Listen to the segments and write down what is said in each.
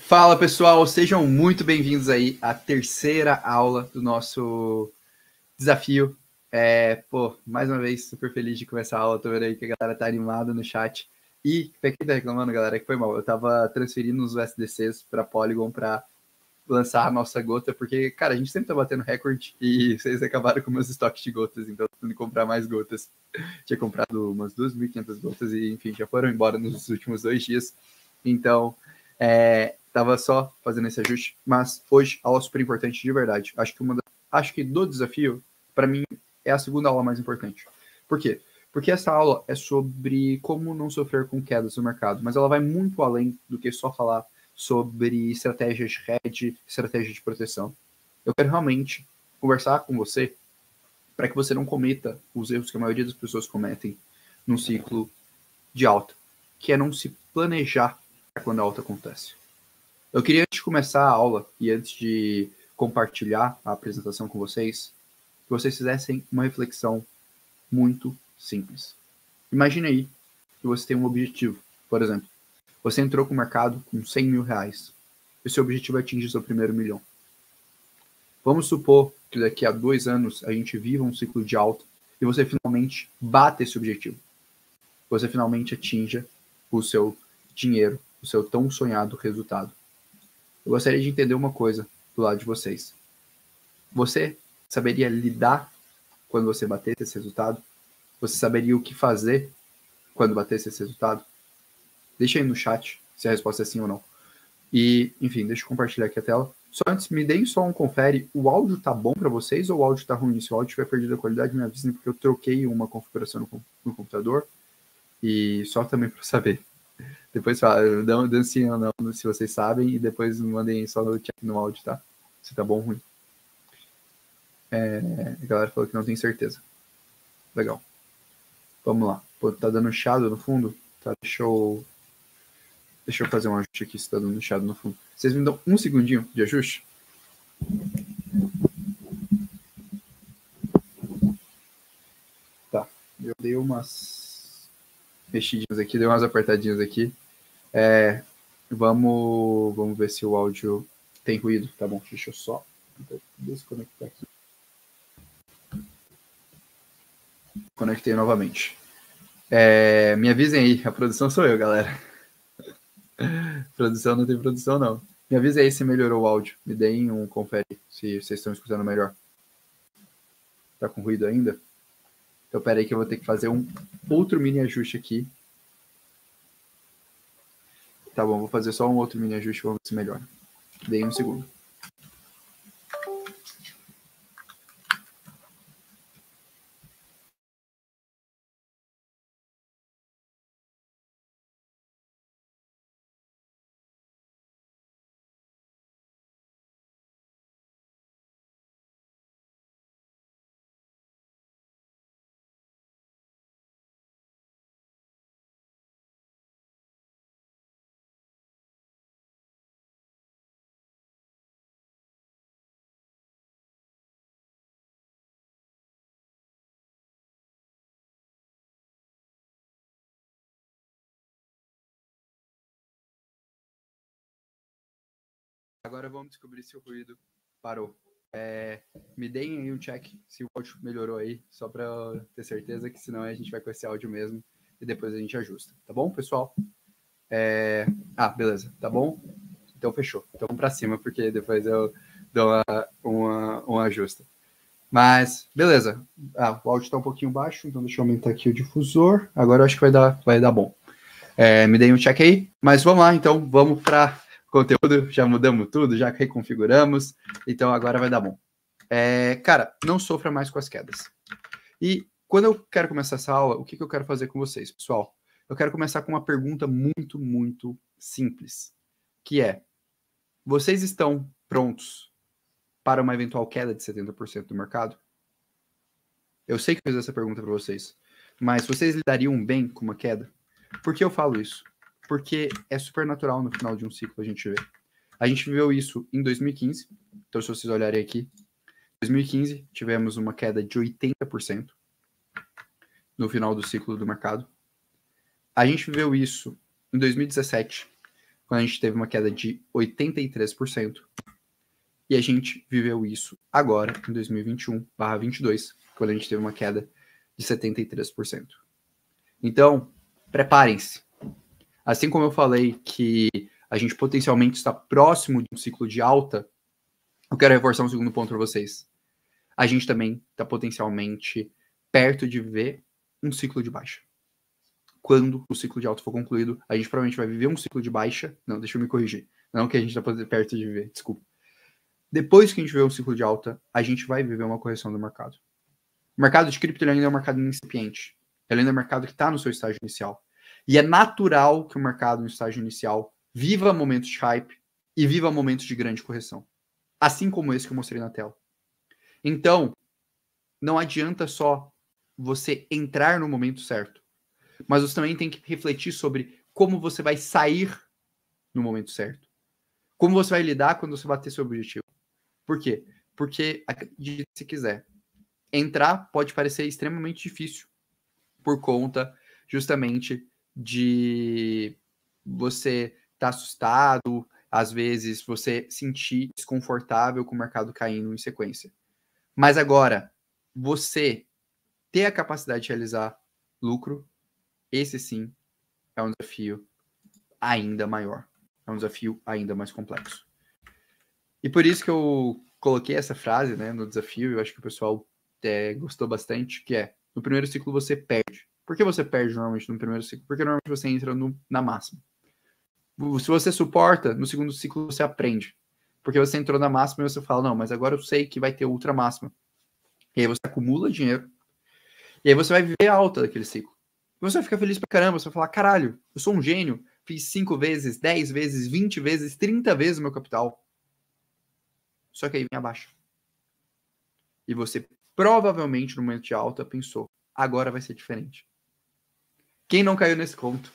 Fala pessoal, sejam muito bem-vindos aí à terceira aula do nosso desafio. Mais uma vez, super feliz de começar a aula. Tô vendo aí que a galera tá animada no chat. E pra quem tá reclamando, galera, que foi mal. Eu tava transferindo os USDCs pra Polygon pra lançar a nossa gota, porque, cara, a gente sempre tá batendo recorde e vocês acabaram com meus estoques de gotas, então tô tendo que comprar mais gotas. Tinha comprado umas 2.500 gotas e, enfim, já foram embora nos últimos 2 dias. Então, tava só fazendo esse ajuste, mas hoje, aula super importante de verdade. Acho que do desafio, para mim, é a segunda aula mais importante. Por quê? Porque essa aula é sobre como não sofrer com quedas no mercado, mas ela vai muito além do que só falar sobre estratégias de hedge, estratégia de proteção. Eu quero realmente conversar com você para que você não cometa os erros que a maioria das pessoas cometem num ciclo de alta, que é não se planejar para quando a alta acontece. Eu queria, antes de começar a aula e antes de compartilhar a apresentação com vocês, que vocês fizessem uma reflexão muito simples. Imagine aí que você tem um objetivo. Por exemplo, você entrou com o mercado com 100 mil reais. E seu objetivo é atingir seu primeiro milhão. Vamos supor que daqui a 2 anos a gente viva um ciclo de alta e você finalmente bata esse objetivo. Você finalmente atinja o seu dinheiro, o seu tão sonhado resultado. Eu gostaria de entender uma coisa do lado de vocês. Você saberia lidar quando você batesse esse resultado? Você saberia o que fazer quando batesse esse resultado? Deixa aí no chat se a resposta é sim ou não. E, enfim, deixa eu compartilhar aqui a tela. Só antes, me deem só um confere. O áudio tá bom para vocês ou o áudio tá ruim? Se o áudio tiver perdido a qualidade, me avisem, porque eu troquei uma configuração no computador. E só também para saber. Depois fala, dão sim ou não, se vocês sabem, e depois mandem só no chat no áudio, tá? Se tá bom ou ruim. A galera falou que não tem certeza. Legal. Vamos lá. Pô, tá dando chiado no fundo? Tá, deixa eu fazer um ajuste aqui se tá dando chiado no fundo. Vocês me dão um segundinho de ajuste? Tá. Eu dei umas mexidinhas aqui, dei umas apertadinhas aqui. Vamos ver se o áudio tem ruído. Tá bom, deixa eu só desconectar aqui. Conectei novamente. Me avisem aí, a produção sou eu, galera. Produção não tem produção, não. Me avisem aí se melhorou o áudio. Me deem um confere se vocês estão escutando melhor. Tá com ruído ainda? Então, pera aí que eu vou ter que fazer um outro mini ajuste aqui. Tá bom, vou fazer só um outro mini ajuste, vamos ver se melhora. Deem um segundo. Agora vamos descobrir se o ruído parou. Me deem aí um check se o áudio melhorou aí, só para ter certeza que senão a gente vai com esse áudio mesmo e depois a gente ajusta. Tá bom, pessoal? Beleza. Tá bom? Então fechou. Então vamos para cima, porque depois eu dou um ajuste. Mas, beleza. O áudio está um pouquinho baixo, então deixa eu aumentar aqui o difusor. Agora eu acho que vai dar bom. Me deem um check aí. Mas vamos lá, então. Vamos para conteúdo. Já mudamos tudo, já reconfiguramos. Então agora vai dar bom. Cara, não sofra mais com as quedas. E quando eu quero começar essa aula, o que eu quero fazer com vocês, pessoal? Eu quero começar com uma pergunta muito, muito simples. Que é, vocês estão prontos para uma eventual queda de 70% do mercado? Eu sei que eu fiz essa pergunta para vocês, mas vocês lidariam bem com uma queda? Por que eu falo isso? Porque é super natural no final de um ciclo a gente ver. A gente viveu isso em 2015, então se vocês olharem aqui, em 2015 tivemos uma queda de 80% no final do ciclo do mercado. A gente viveu isso em 2017, quando a gente teve uma queda de 83%. E a gente viveu isso agora, em 2021/22, quando a gente teve uma queda de 73%. Então, preparem-se. Assim como eu falei que a gente potencialmente está próximo de um ciclo de alta, eu quero reforçar um segundo ponto para vocês. A gente também está potencialmente perto de viver um ciclo de baixa. Quando o ciclo de alta for concluído, a gente provavelmente vai viver um ciclo de baixa. Não, deixa eu me corrigir. Não que a gente está perto de viver, desculpa. Depois que a gente viver um ciclo de alta, a gente vai viver uma correção do mercado. O mercado de cripto ainda é um mercado incipiente. Ele ainda é um mercado que está no seu estágio inicial. E é natural que o mercado no estágio inicial viva momentos de hype e viva momentos de grande correção. Assim como esse que eu mostrei na tela. Então, não adianta só você entrar no momento certo, mas você também tem que refletir sobre como você vai sair no momento certo. Como você vai lidar quando você bater seu objetivo. Por quê? Porque, acredite se quiser, entrar pode parecer extremamente difícil por conta justamente de você estar assustado, às vezes você sentir desconfortável com o mercado caindo em sequência. Mas agora, você ter a capacidade de realizar lucro, esse sim é um desafio ainda maior. É um desafio ainda mais complexo. E por isso que eu coloquei essa frase, né, no desafio, eu acho que o pessoal gostou bastante, que é, no primeiro ciclo você perde. Por que você perde normalmente no primeiro ciclo? Porque normalmente você entra na máxima. Se você suporta, no segundo ciclo você aprende. Porque você entrou na máxima e você fala, não, mas agora eu sei que vai ter ultra máxima. E aí você acumula dinheiro. E aí você vai viver a alta daquele ciclo. E você vai ficar feliz pra caramba. Você vai falar, caralho, eu sou um gênio. Fiz 5 vezes, 10 vezes, 20 vezes, 30 vezes o meu capital. Só que aí vem abaixo. E você provavelmente no momento de alta pensou, agora vai ser diferente. Quem não caiu nesse conto?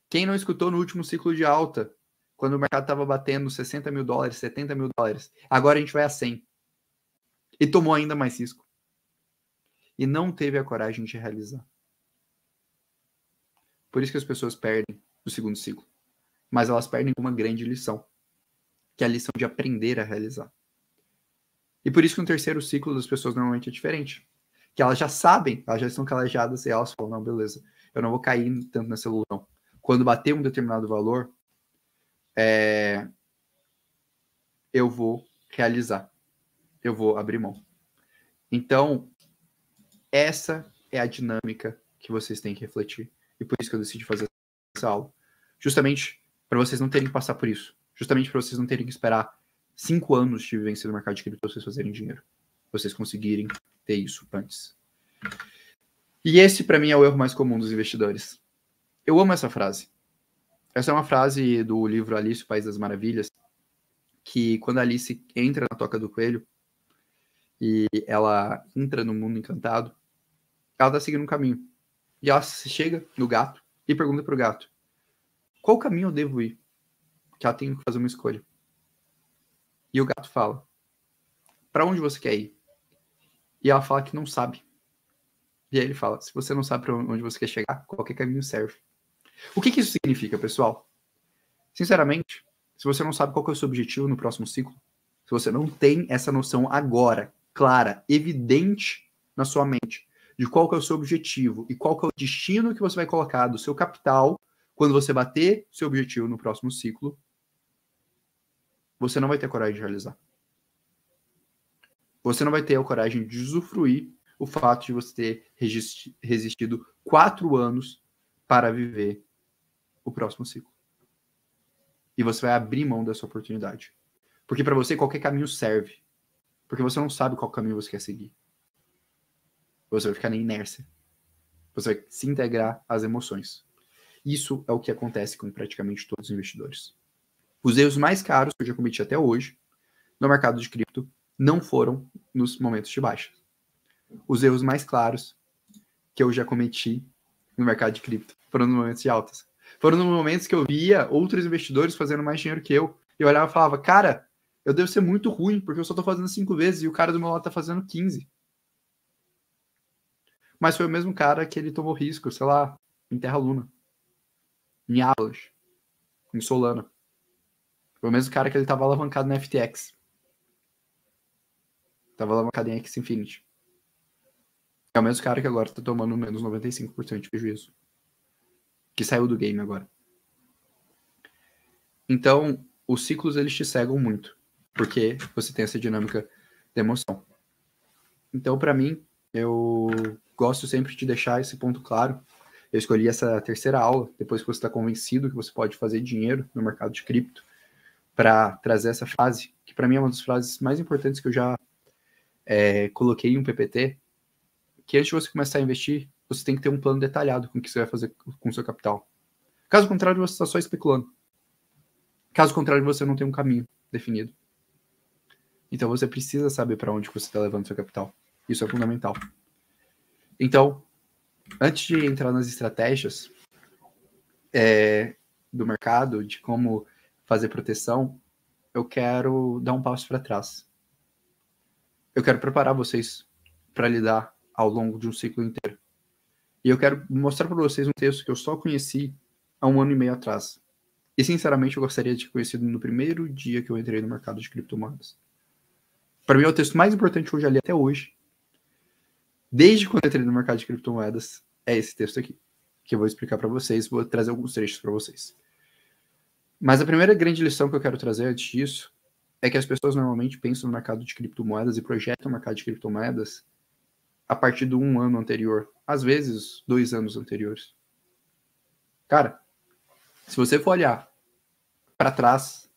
Quem não escutou no último ciclo de alta, quando o mercado estava batendo 60 mil dólares, 70 mil dólares, agora a gente vai a 100. E tomou ainda mais risco. E não teve a coragem de realizar. Por isso que as pessoas perdem no segundo ciclo. Mas elas perdem uma grande lição, que é a lição de aprender a realizar. E por isso que no terceiro ciclo das pessoas normalmente é diferente. Que elas já sabem, elas já estão calejadas e elas falam, não, beleza, eu não vou cair tanto nessa ilusão. Quando bater um determinado valor, eu vou realizar. Eu vou abrir mão. Então, essa é a dinâmica que vocês têm que refletir. E por isso que eu decidi fazer essa aula. Justamente para vocês não terem que passar por isso. Justamente para vocês não terem que esperar 5 anos de vivência no mercado de cripto para vocês fazerem dinheiro. Vocês conseguirem ter isso antes. E esse, para mim, é o erro mais comum dos investidores. Eu amo essa frase. Essa é uma frase do livro Alice, o País das Maravilhas, que quando a Alice entra na Toca do Coelho e ela entra no mundo encantado, ela tá seguindo um caminho. E ela chega no gato e pergunta pro gato, qual caminho eu devo ir? Que ela tem que fazer uma escolha. E o gato fala, para onde você quer ir? E ela fala que não sabe. E aí ele fala, se você não sabe para onde você quer chegar, qualquer caminho serve. O que isso significa, pessoal? Sinceramente, se você não sabe qual que é o seu objetivo no próximo ciclo, se você não tem essa noção agora, clara, evidente na sua mente, de qual que é o seu objetivo e qual que é o destino que você vai colocar do seu capital quando você bater seu objetivo no próximo ciclo, você não vai ter coragem de realizar. Você não vai ter a coragem de usufruir o fato de você ter resistido 4 anos para viver o próximo ciclo. E você vai abrir mão dessa oportunidade. Porque para você qualquer caminho serve. Porque você não sabe qual caminho você quer seguir. Você vai ficar na inércia. Você vai se integrar às emoções. Isso é o que acontece com praticamente todos os investidores. Os erros mais caros que eu já cometi até hoje no mercado de cripto não foram nos momentos de baixa. Os erros mais claros que eu já cometi no mercado de cripto foram nos momentos de altas. Foram nos momentos que eu via outros investidores fazendo mais dinheiro que eu. E eu olhava e falava, cara, eu devo ser muito ruim, porque eu só tô fazendo 5 vezes e o cara do meu lado tá fazendo 15. Mas foi o mesmo cara que ele tomou risco, sei lá, em Terra Luna, em Avalanche. em Solana. Foi o mesmo cara que ele estava alavancado na FTX. Estava alavancado em X Infinity. É o mesmo cara que agora está tomando menos 95% de prejuízo. Que saiu do game agora. Então, os ciclos eles te cegam muito. Porque você tem essa dinâmica de emoção. Então, para mim, eu gosto sempre de deixar esse ponto claro. Eu escolhi essa terceira aula, depois que você está convencido que você pode fazer dinheiro no mercado de cripto, para trazer essa frase, que para mim é uma das frases mais importantes que eu já coloquei em um PPT, que antes de você começar a investir, você tem que ter um plano detalhado com o que você vai fazer com o seu capital. Caso contrário, você está só especulando. Caso contrário, você não tem um caminho definido. Então você precisa saber para onde você está levando seu capital. Isso é fundamental. Então, antes de entrar nas estratégias do mercado, de como fazer proteção, eu quero dar um passo para trás. Eu quero preparar vocês para lidar ao longo de um ciclo inteiro. E eu quero mostrar para vocês um texto que eu só conheci há 1 ano e meio atrás. E, sinceramente, eu gostaria de ter conhecido no primeiro dia que eu entrei no mercado de criptomoedas. Para mim, é o texto mais importante que eu já li até hoje. Desde quando eu entrei no mercado de criptomoedas, é esse texto aqui, que eu vou explicar para vocês, vou trazer alguns trechos para vocês. Mas a primeira grande lição que eu quero trazer antes disso é que as pessoas normalmente pensam no mercado de criptomoedas e projetam o mercado de criptomoedas a partir de 1 ano anterior, às vezes 2 anos anteriores. Cara, se você for olhar para trás,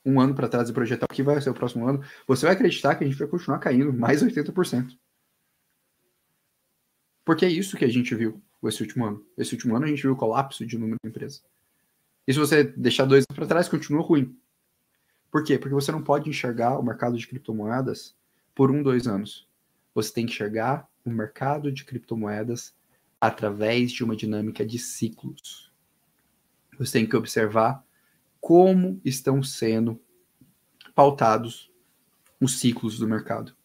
1 ano para trás e projetar o que vai ser o próximo ano, você vai acreditar que a gente vai continuar caindo mais 80%. Porque é isso que a gente viu esse último ano. Esse último ano a gente viu o colapso de número de empresas. E se você deixar 2 anos para trás, continua ruim. Por quê? Porque você não pode enxergar o mercado de criptomoedas por 1, 2 anos. Você tem que enxergar o mercado de criptomoedas através de uma dinâmica de ciclos. Você tem que observar como estão sendo pautados os ciclos do mercado.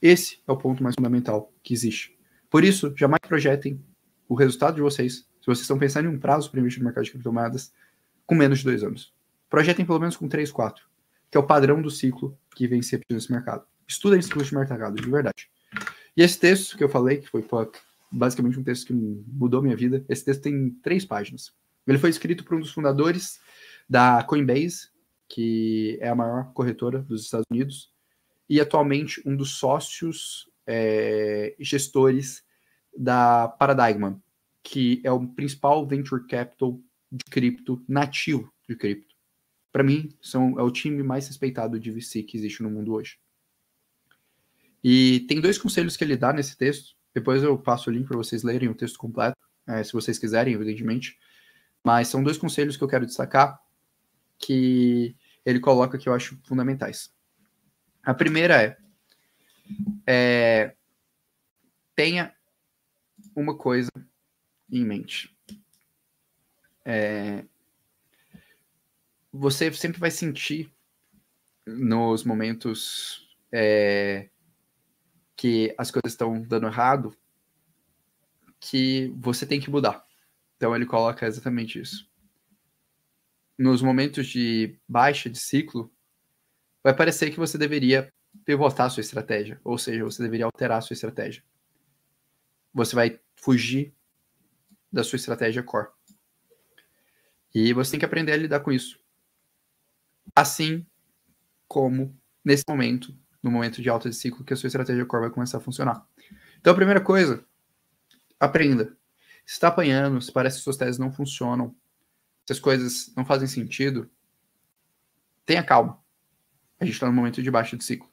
Esse é o ponto mais fundamental que existe. Por isso, jamais projetem o resultado de vocês, se vocês estão pensando em um prazo para investir no mercado de criptomoedas, com menos de 2 anos. Projetem pelo menos com 3, 4, que é o padrão do ciclo que vem se repetindo nesse mercado. Estudem ciclos de mercado, de verdade. E esse texto que eu falei, que foi basicamente um texto que mudou minha vida, esse texto tem 3 páginas. Ele foi escrito por um dos fundadores da Coinbase, que é a maior corretora dos Estados Unidos, e atualmente um dos sócios gestores da Paradigm, que é o principal venture capital de cripto, nativo de cripto. Para mim, é o time mais respeitado de VC que existe no mundo hoje. E tem 2 conselhos que ele dá nesse texto. Depois eu passo o link para vocês lerem o texto completo, se vocês quiserem, evidentemente. Mas são 2 conselhos que eu quero destacar que ele coloca que eu acho fundamentais. A primeira tenha uma coisa em mente. Você sempre vai sentir nos momentos que as coisas estão dando errado que você tem que mudar. Então ele coloca exatamente isso. Nos momentos de baixa de ciclo, vai parecer que você deveria pivotar a sua estratégia, ou seja, você deveria alterar a sua estratégia. Você vai fugir da sua estratégia core. E você tem que aprender a lidar com isso. Assim como nesse momento, no momento de alta de ciclo, que a sua estratégia core vai começar a funcionar. Então a primeira coisa, aprenda. Se está apanhando, se parece que suas teses não funcionam, se as coisas não fazem sentido, tenha calma. A gente está no momento de baixa de ciclo.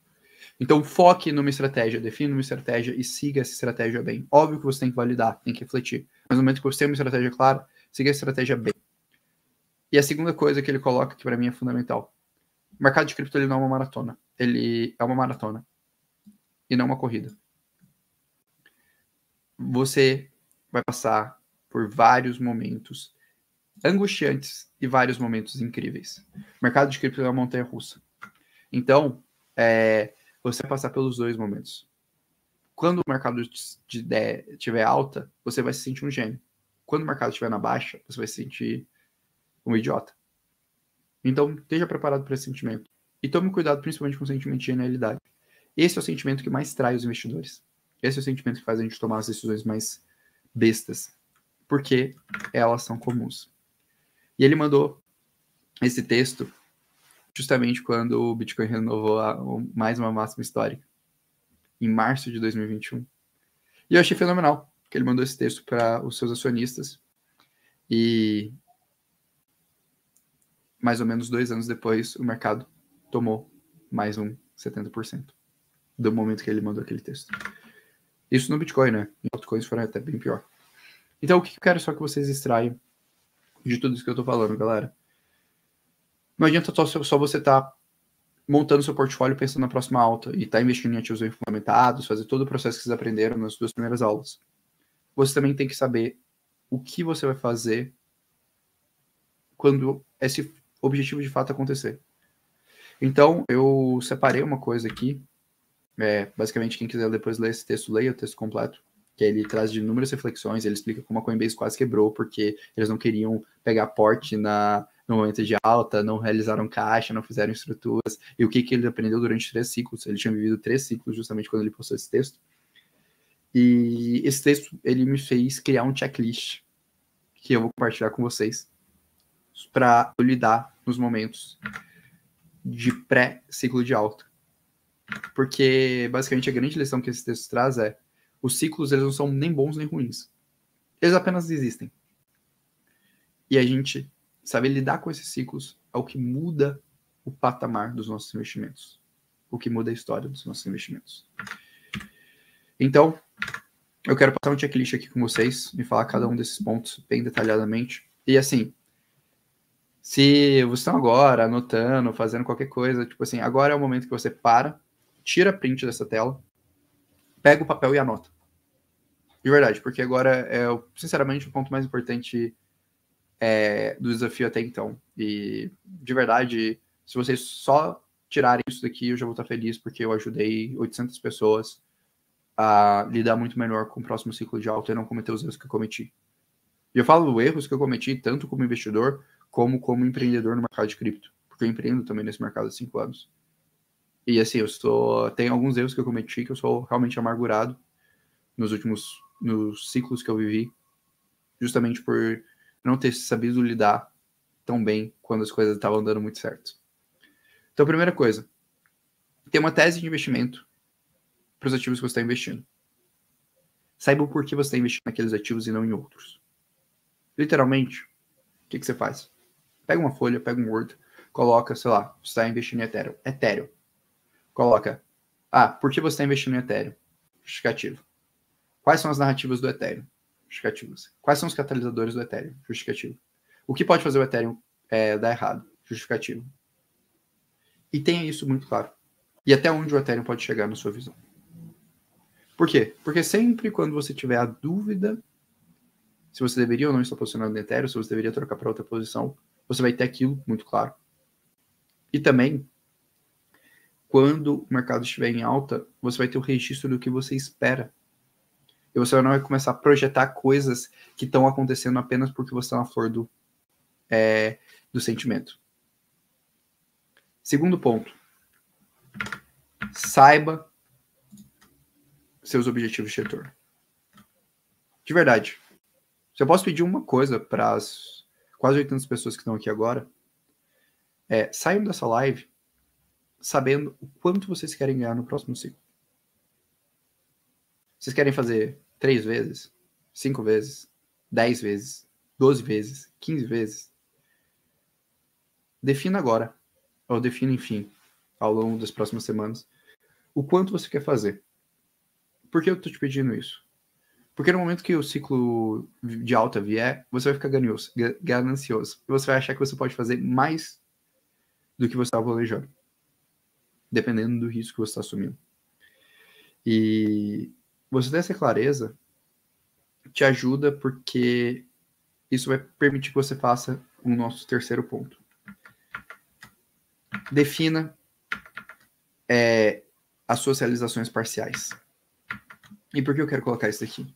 Então foque numa estratégia, defina uma estratégia e siga essa estratégia bem. Óbvio que você tem que validar, tem que refletir. Mas no momento que você tem uma estratégia clara, siga a estratégia bem. E a segunda coisa que ele coloca, que para mim é fundamental. O mercado de cripto ele não é uma maratona. Ele é uma maratona. E não uma corrida. Você vai passar por vários momentos angustiantes e vários momentos incríveis. O mercado de cripto é uma montanha-russa. Então, você vai passar pelos 2 momentos. Quando o mercado estiver alta, você vai se sentir um gênio. Quando o mercado estiver na baixa, você vai se sentir um idiota. Então, esteja preparado para esse sentimento. E tome cuidado principalmente com o sentimento de genialidade. Esse é o sentimento que mais trai os investidores. Esse é o sentimento que faz a gente tomar as decisões mais bestas. Porque elas são comuns. E ele mandou esse texto justamente quando o Bitcoin renovou mais uma máxima histórica. Em março de 2021. E eu achei fenomenal que ele mandou esse texto para os seus acionistas. E mais ou menos 2 anos depois, o mercado tomou mais um 70% do momento que ele mandou aquele texto. Isso no Bitcoin, né? Em altcoins foram até bem pior. Então, o que eu quero só que vocês extraiam de tudo isso que eu tô falando, galera? Não adianta só você estar montando seu portfólio pensando na próxima alta e tá investindo em ativos bem fundamentados, fazer todo o processo que vocês aprenderam nas 2 primeiras aulas. Você também tem que saber o que você vai fazer quando esse objetivo de fato acontecer. Então, eu separei uma coisa aqui. Basicamente, quem quiser depois ler esse texto, leia o texto completo, que ele traz de inúmeras reflexões, ele explica como a Coinbase quase quebrou, porque eles não queriam pegar porte no momento de alta, não realizaram caixa, não fizeram estruturas, e o que ele aprendeu durante 3 ciclos. Ele tinha vivido 3 ciclos justamente quando ele postou esse texto. E esse texto, ele me fez criar um checklist, que eu vou compartilhar com vocês, para lidar nos momentos de pré-ciclo de alta. Porque, basicamente, a grande lição que esse texto traz é: os ciclos, eles não são nem bons nem ruins. Eles apenas existem. E a gente saber lidar com esses ciclos é o que muda o patamar dos nossos investimentos. O que muda a história dos nossos investimentos. Então, eu quero passar um checklist aqui com vocês e falar cada um desses pontos bem detalhadamente. E assim, se vocês estão agora anotando, fazendo qualquer coisa, tipo assim, agora é o momento que você para, tira print dessa tela, pega o papel e anota. De verdade, porque agora é, sinceramente, o ponto mais importante do desafio até então. E, de verdade, se vocês só tirarem isso daqui, eu já vou estar feliz, porque eu ajudei 800 pessoas a lidar muito melhor com o próximo ciclo de alta e não cometer os erros que eu cometi. E eu falo erros que eu cometi tanto como investidor, como empreendedor no mercado de cripto, porque eu empreendo também nesse mercado há 5 anos. E assim, tem alguns erros que eu cometi que eu sou realmente amargurado nos ciclos que eu vivi, justamente por não ter sabido lidar tão bem quando as coisas estavam dando muito certo. Então, primeira coisa, tem uma tese de investimento para os ativos que você está investindo. Saiba o porquê você está investindo naqueles ativos e não em outros. Literalmente, o que você faz? Pega uma folha, pega um Word, coloca, sei lá, você está investindo em Ethereum. Ethereum. Coloca, por que você está investindo em Ethereum? Justificativo. Quais são as narrativas do Ethereum? Justificativas. Quais são os catalisadores do Ethereum? Justificativo. O que pode fazer o Ethereum dar errado? Justificativo. E tenha isso muito claro. E até onde o Ethereum pode chegar na sua visão. Por quê? Porque sempre quando você tiver a dúvida se você deveria ou não estar posicionado no Ethereum, se você deveria trocar para outra posição, você vai ter aquilo muito claro. E também, quando o mercado estiver em alta, você vai ter o registro do que você espera. E você não vai começar a projetar coisas que estão acontecendo apenas porque você está na flor do sentimento. Segundo ponto. Saiba seus objetivos de retorno. De verdade. Se eu posso pedir uma coisa para as quase 800 pessoas que estão aqui agora, saiam dessa live sabendo o quanto vocês querem ganhar no próximo ciclo. Vocês querem fazer 3 vezes, 5 vezes, 10 vezes, 12 vezes, 15 vezes? Defina agora, ou defina, enfim, ao longo das próximas semanas, o quanto você quer fazer. Por que eu estou te pedindo isso? Porque no momento que o ciclo de alta vier, você vai ficar ganancioso. E você vai achar que você pode fazer mais do que você estava planejando. Dependendo do risco que você está assumindo. E você ter essa clareza te ajuda porque isso vai permitir que você faça o nosso terceiro ponto. Defina as suas realizações parciais. E por que eu quero colocar isso aqui?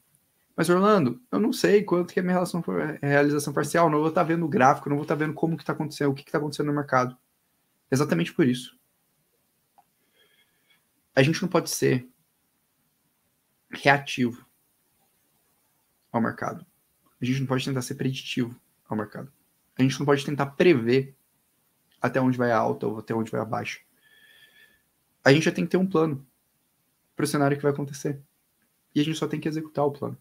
Mas, Orlando, eu não sei quanto que é a minha realização parcial, não vou estar vendo o gráfico, não vou estar vendo como que está acontecendo, o que está acontecendo no mercado. Exatamente por isso. A gente não pode ser reativo ao mercado. A gente não pode tentar ser preditivo ao mercado. A gente não pode tentar prever até onde vai a alta ou até onde vai a baixa. A gente já tem que ter um plano para o cenário que vai acontecer. E a gente só tem que executar o plano.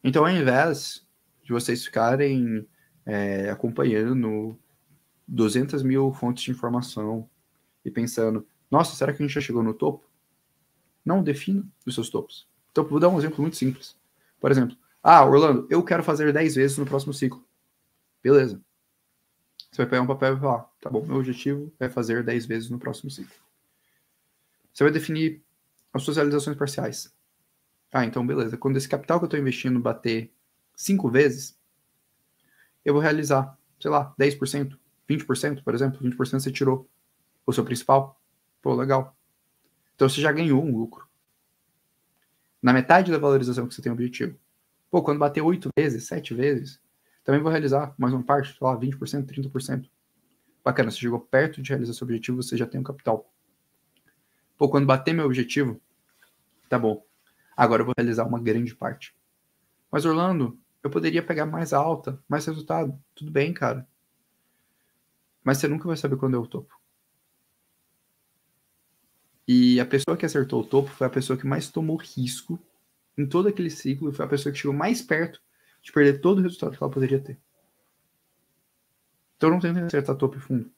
Então, ao invés de vocês ficarem acompanhando 200 mil fontes de informação e pensando, nossa, será que a gente já chegou no topo? Não, defina os seus topos. Então, vou dar um exemplo muito simples. Por exemplo, Orlando, eu quero fazer 10 vezes no próximo ciclo. Beleza. Você vai pegar um papel e falar, tá bom, meu objetivo é fazer 10 vezes no próximo ciclo. Você vai definir as suas realizações parciais. Então beleza. Quando esse capital que eu estou investindo bater 5 vezes, eu vou realizar, sei lá, 10%, 20%, por exemplo. 20% você tirou o seu principal. Pô, legal. Então você já ganhou um lucro. Na metade da valorização que você tem objetivo. Pô, quando bater 8 vezes, 7 vezes, também vou realizar mais uma parte, sei lá, 20%, 30%. Bacana, você chegou perto de realizar seu objetivo, você já tem um capital. Pô, quando bater meu objetivo, tá bom. Agora eu vou realizar uma grande parte. Mas, Orlando, eu poderia pegar mais alta, mais resultado. Tudo bem, cara. Mas você nunca vai saber quando é o topo. E a pessoa que acertou o topo foi a pessoa que mais tomou risco em todo aquele ciclo e foi a pessoa que chegou mais perto de perder todo o resultado que ela poderia ter. Então não tenta acertar topo e fundo.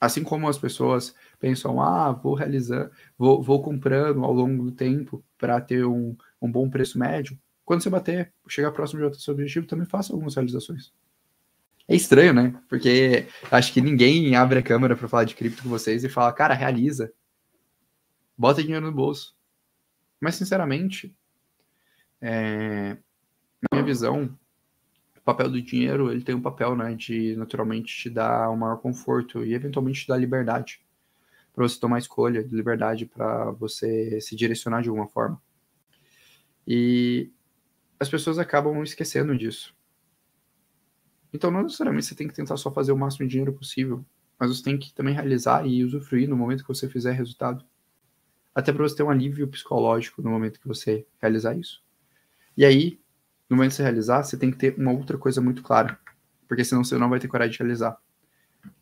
Assim como as pessoas pensam, vou realizar, vou comprando ao longo do tempo para ter um bom preço médio. Quando você bater, chegar próximo de outro seu objetivo, também faça algumas realizações. É estranho, né? Porque acho que ninguém abre a câmera para falar de cripto com vocês e fala, cara, realiza. Bota dinheiro no bolso. Mas, sinceramente, na minha visão, o papel do dinheiro, ele tem um papel, né, de naturalmente te dar um maior conforto e eventualmente te dar liberdade para você tomar escolha, liberdade para você se direcionar de alguma forma. E as pessoas acabam esquecendo disso. Então, não necessariamente você tem que tentar só fazer o máximo de dinheiro possível, mas você tem que também realizar e usufruir no momento que você fizer resultado. Até para você ter um alívio psicológico no momento que você realizar isso. E aí, no momento de você realizar, você tem que ter uma outra coisa muito clara, porque senão você não vai ter coragem de realizar,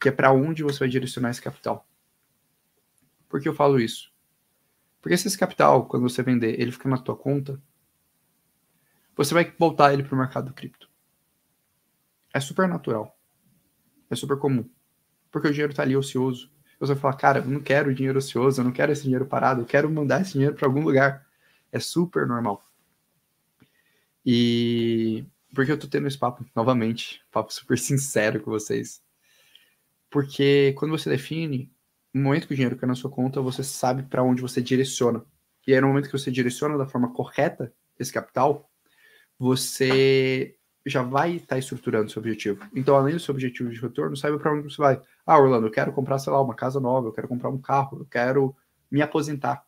que é para onde você vai direcionar esse capital. Por que eu falo isso? Porque se esse capital, quando você vender, ele fica na tua conta, você vai voltar ele para o mercado cripto. É super natural. É super comum. Porque o dinheiro está ali ocioso. Você vai falar, cara, eu não quero dinheiro ocioso, eu não quero esse dinheiro parado, eu quero mandar esse dinheiro para algum lugar. É super normal. E por que eu tô tendo esse papo novamente? Papo super sincero com vocês. Porque quando você define, no momento que o dinheiro cai na sua conta, você sabe para onde você direciona. E aí, no momento que você direciona da forma correta esse capital, você já vai estar estruturando o seu objetivo. Então, além do seu objetivo de retorno, saiba para onde você vai. Orlando, eu quero comprar, sei lá, uma casa nova, eu quero comprar um carro, eu quero me aposentar.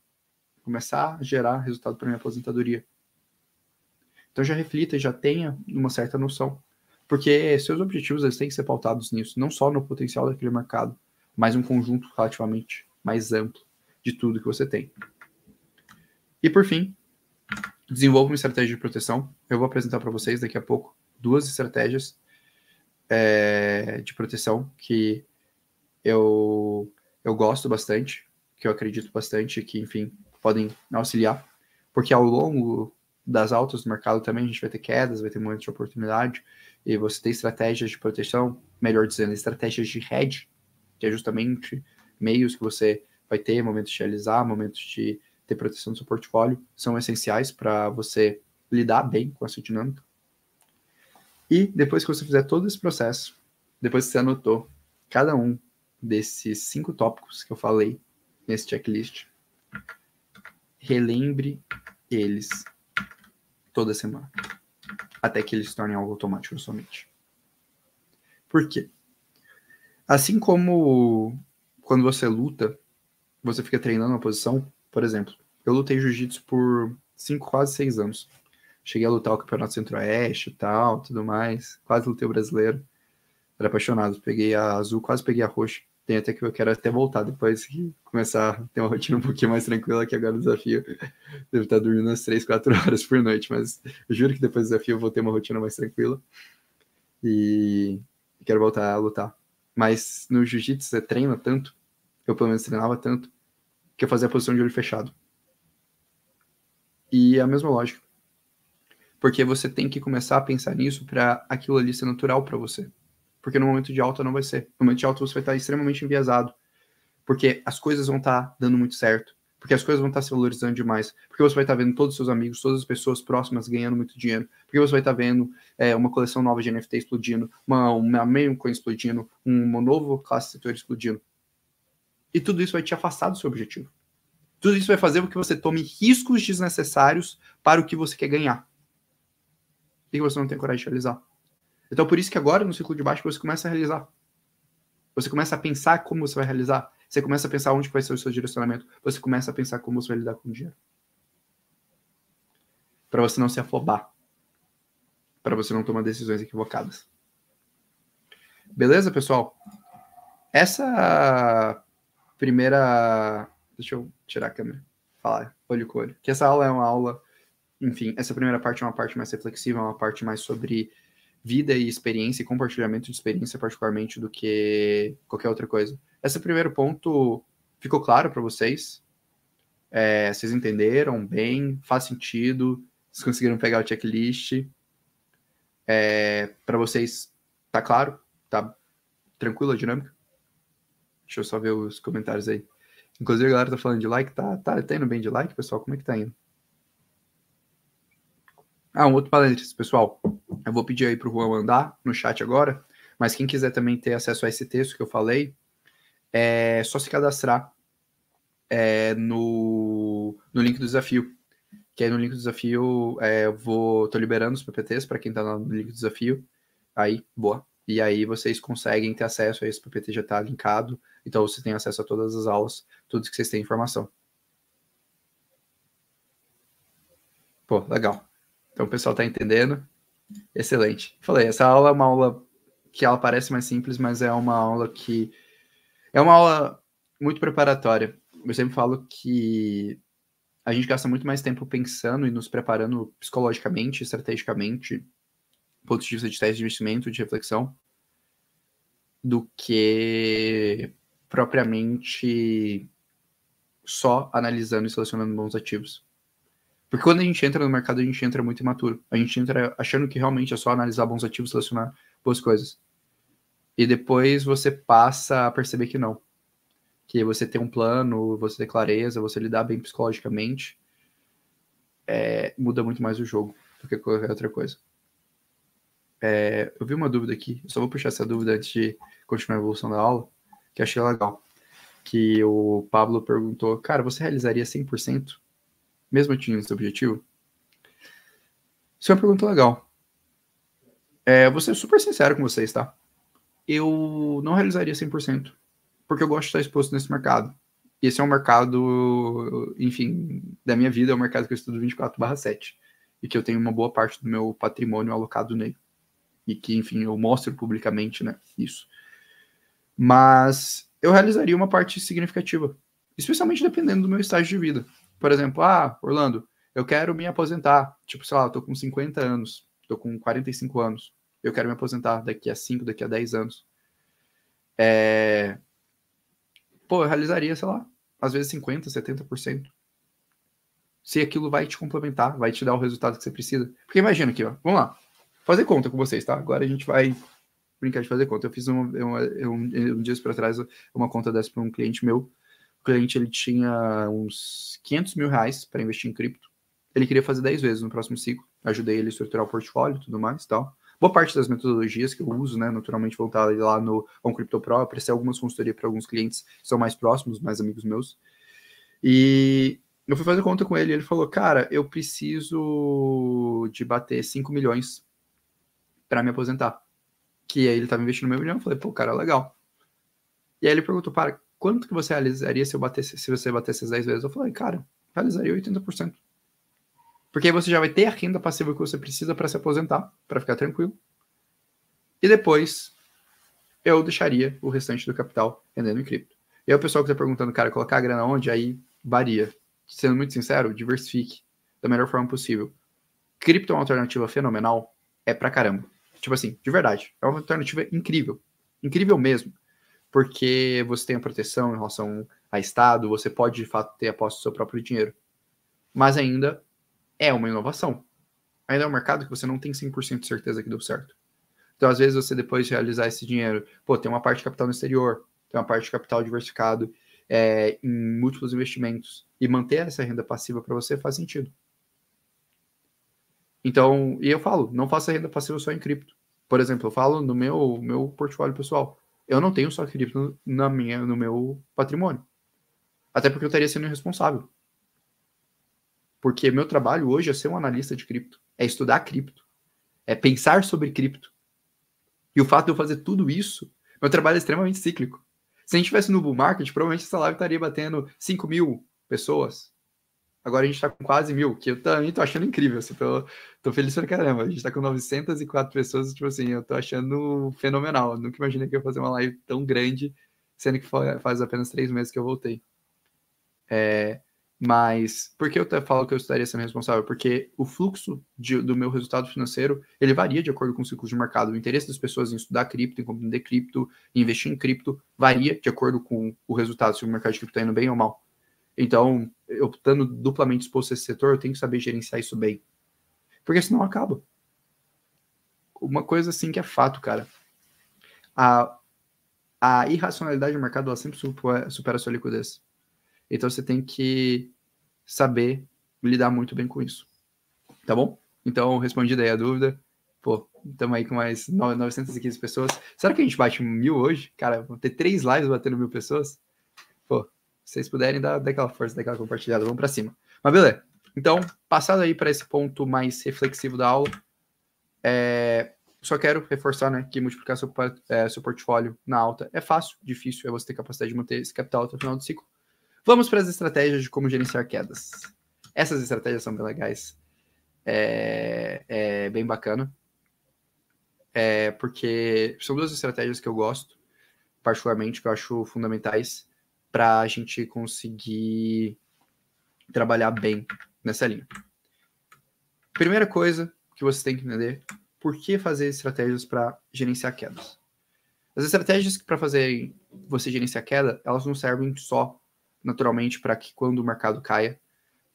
Começar a gerar resultado para minha aposentadoria. Então já reflita e já tenha uma certa noção. Porque seus objetivos eles têm que ser pautados nisso, não só no potencial daquele mercado, mas um conjunto relativamente mais amplo de tudo que você tem. E por fim, desenvolva uma estratégia de proteção. Eu vou apresentar para vocês daqui a pouco 2 estratégias de proteção que eu gosto bastante, que eu acredito bastante, que, enfim, podem auxiliar. Porque ao longo das altas do mercado também a gente vai ter quedas, vai ter momentos de oportunidade, e você tem estratégias de proteção, melhor dizendo, estratégias de hedge, que é justamente meios que você vai ter, momentos de realizar, momentos de ter proteção do seu portfólio, são essenciais para você lidar bem com essa dinâmica. E depois que você fizer todo esse processo, depois que você anotou cada um desses 5 tópicos que eu falei nesse checklist, relembre eles toda semana, até que eles se tornem algo automático na sua mente. Por quê? Assim como quando você luta, você fica treinando uma posição, por exemplo, eu lutei jiu-jitsu por 5, quase 6 anos. Cheguei a lutar o Campeonato Centro-Oeste e tal, tudo mais. Quase lutei o brasileiro. Era apaixonado. Peguei a azul, quase peguei a roxa. Tem até que eu quero até voltar depois que começar a ter uma rotina um pouquinho mais tranquila, que agora o desafio devo estar dormindo umas 3, 4 horas por noite, mas eu juro que depois do desafio eu vou ter uma rotina mais tranquila e quero voltar a lutar. Mas no jiu-jitsu você treina tanto, eu pelo menos treinava tanto, que eu fazia a posição de olho fechado. E é a mesma lógica. Porque você tem que começar a pensar nisso para aquilo ali ser natural para você. Porque no momento de alta não vai ser. No momento de alta você vai estar extremamente enviesado. Porque as coisas vão estar dando muito certo. Porque as coisas vão estar se valorizando demais. Porque você vai estar vendo todos os seus amigos, todas as pessoas próximas ganhando muito dinheiro. Porque você vai estar vendo uma coleção nova de NFT explodindo, uma meme coin explodindo, uma nova classe de setor explodindo. E tudo isso vai te afastar do seu objetivo. Tudo isso vai fazer com que você tome riscos desnecessários para o que você quer ganhar. E que você não tem coragem de realizar. Então, por isso que agora, no ciclo de baixo, você começa a realizar. Você começa a pensar como você vai realizar. Você começa a pensar onde vai ser o seu direcionamento. Você começa a pensar como você vai lidar com o dinheiro. Para você não se afobar. Para você não tomar decisões equivocadas. Beleza, pessoal? Essa primeira... Deixa eu tirar a câmera. Falar olho com olho. Que essa aula é uma aula... Enfim, essa primeira parte é uma parte mais reflexiva, é uma parte mais sobre vida e experiência e compartilhamento de experiência, particularmente, do que qualquer outra coisa. Esse primeiro ponto ficou claro para vocês? Vocês entenderam bem? Faz sentido? Vocês conseguiram pegar o checklist? Para vocês, tá claro? Tá tranquila a dinâmica? Deixa eu só ver os comentários aí. Inclusive, a galera tá falando de like. Tá indo bem de like, pessoal? Como é que tá indo? Um outro parênteses, pessoal. Eu vou pedir aí pro Juan mandar no chat agora, mas quem quiser também ter acesso a esse texto que eu falei, é só se cadastrar no link do desafio. Que aí no link do desafio tô liberando os PPTs para quem tá no link do desafio. Aí, boa. E aí vocês conseguem ter acesso a esse PPT, já tá linkado. Então você tem acesso a todas as aulas, tudo que vocês têm informação. Pô, legal. Então o pessoal tá entendendo. Excelente. Falei, essa aula é uma aula que ela parece mais simples, mas é uma aula que... É uma aula muito preparatória. Eu sempre falo que a gente gasta muito mais tempo pensando e nos preparando psicologicamente, estrategicamente, do ponto de vista de teste de investimento, de reflexão, do que propriamente só analisando e selecionando bons ativos. Porque quando a gente entra no mercado, a gente entra muito imaturo. A gente entra achando que realmente é só analisar bons ativos, selecionar boas coisas. E depois você passa a perceber que não. Que você tem um plano, você ter clareza, você lidar bem psicologicamente, muda muito mais o jogo do que qualquer outra coisa. Eu vi uma dúvida aqui, eu só vou puxar essa dúvida antes de continuar a evolução da aula, que eu achei legal. Que o Pablo perguntou, cara, você realizaria 100%, mesmo atingindo esse objetivo? Isso é uma pergunta legal. Vou ser super sincero com vocês, tá? Eu não realizaria 100%, porque eu gosto de estar exposto nesse mercado. E esse é um mercado, enfim, da minha vida, é um mercado que eu estudo 24/7. E que eu tenho uma boa parte do meu patrimônio alocado nele. E que, enfim, eu mostro publicamente, né, isso. Mas eu realizaria uma parte significativa, especialmente dependendo do meu estágio de vida. Por exemplo, Orlando, eu quero me aposentar. Tipo, sei lá, eu tô com 50 anos, tô com 45 anos. Eu quero me aposentar daqui a 5, daqui a 10 anos. Eu realizaria, sei lá, às vezes 50%, 70%. Se aquilo vai te complementar, vai te dar o resultado que você precisa. Porque imagina aqui, ó, vamos lá, fazer conta com vocês, tá? Agora a gente vai brincar de fazer conta. Eu fiz um dias para trás uma conta dessa para um cliente meu. O cliente, ele tinha uns 500 mil reais para investir em cripto. Ele queria fazer 10 vezes no próximo ciclo. Ajudei ele a estruturar o portfólio e tudo mais, tal. Boa parte das metodologias que eu uso, né, naturalmente voltada lá no Crypto Pro, eu prestei algumas consultorias para alguns clientes que são mais próximos, mais amigos meus. E eu fui fazer conta com ele e ele falou, cara, eu preciso de bater 5 milhões para me aposentar. Que aí ele estava investindo meio milhão, eu falei, pô, cara, legal. E aí ele perguntou, para, quanto que você realizaria se você batesse essas 10 vezes? Eu falei, cara, realizaria 80%. Porque aí você já vai ter a renda passiva que você precisa para se aposentar, para ficar tranquilo. E depois eu deixaria o restante do capital rendendo em cripto. E aí o pessoal que está perguntando, cara, colocar a grana onde? Aí varia. Sendo muito sincero, diversifique da melhor forma possível. Cripto é uma alternativa fenomenal? É pra caramba. Tipo assim, de verdade. É uma alternativa incrível. Incrível mesmo. Porque você tem a proteção em relação a Estado, você pode, de fato, ter a posse do seu próprio dinheiro. Mas ainda é uma inovação. Ainda é um mercado que você não tem 100% de certeza que deu certo. Então, às vezes, você depois de realizar esse dinheiro, tem uma parte de capital no exterior, tem uma parte de capital diversificado em múltiplos investimentos, e manter essa renda passiva para você faz sentido. Então, e eu falo, não faça renda passiva só em cripto. Por exemplo, eu falo no meu portfólio pessoal, eu não tenho só cripto no meu patrimônio. Até porque eu estaria sendo irresponsável. Porque meu trabalho hoje é ser um analista de cripto, é estudar cripto, é pensar sobre cripto. E o fato de eu fazer tudo isso, meu trabalho é extremamente cíclico. Se a gente estivesse no bull market, provavelmente essa live estaria batendo 5 mil pessoas. Agora a gente tá com quase 1.000, que eu também tô achando incrível. Assim, tô feliz pra caramba. A gente tá com 904 pessoas, tipo assim, eu tô achando fenomenal. Eu nunca imaginei que eu ia fazer uma live tão grande, sendo que faz apenas 3 meses que eu voltei. Mas por que eu falo que eu estaria sendo responsável? Porque o fluxo do meu resultado financeiro, ele varia de acordo com os ciclos de mercado. O interesse das pessoas em estudar cripto, em compreender cripto, em investir em cripto, varia de acordo com o resultado, se o mercado de cripto está indo bem ou mal. Então, eu estando duplamente exposto a esse setor, eu tenho que saber gerenciar isso bem. Porque senão acaba. Uma coisa assim que é fato, cara. A irracionalidade do mercado, ela sempre supera a sua liquidez. Então, você tem que saber lidar muito bem com isso. Tá bom? Então, respondida aí a dúvida. Pô, estamos aí com mais 915 pessoas. Será que a gente bate 1.000 hoje? Cara, vão ter 3 lives batendo 1.000 pessoas? Pô, se vocês puderem, dá aquela força, dá aquela compartilhada. Vamos pra cima. Mas beleza. Então, passado aí para esse ponto mais reflexivo da aula, só quero reforçar, né, que multiplicar seu portfólio na alta é fácil, difícil é você ter capacidade de manter esse capital até o final do ciclo. Vamos para as estratégias de como gerenciar quedas. Essas estratégias são bem legais. É bem bacana. Porque são 2 estratégias que eu gosto, particularmente, que eu acho fundamentais para a gente conseguir trabalhar bem nessa linha. Primeira coisa que você tem que entender, por que fazer estratégias para gerenciar quedas? As estratégias para fazer você gerenciar queda, elas não servem só, naturalmente, para que quando o mercado caia,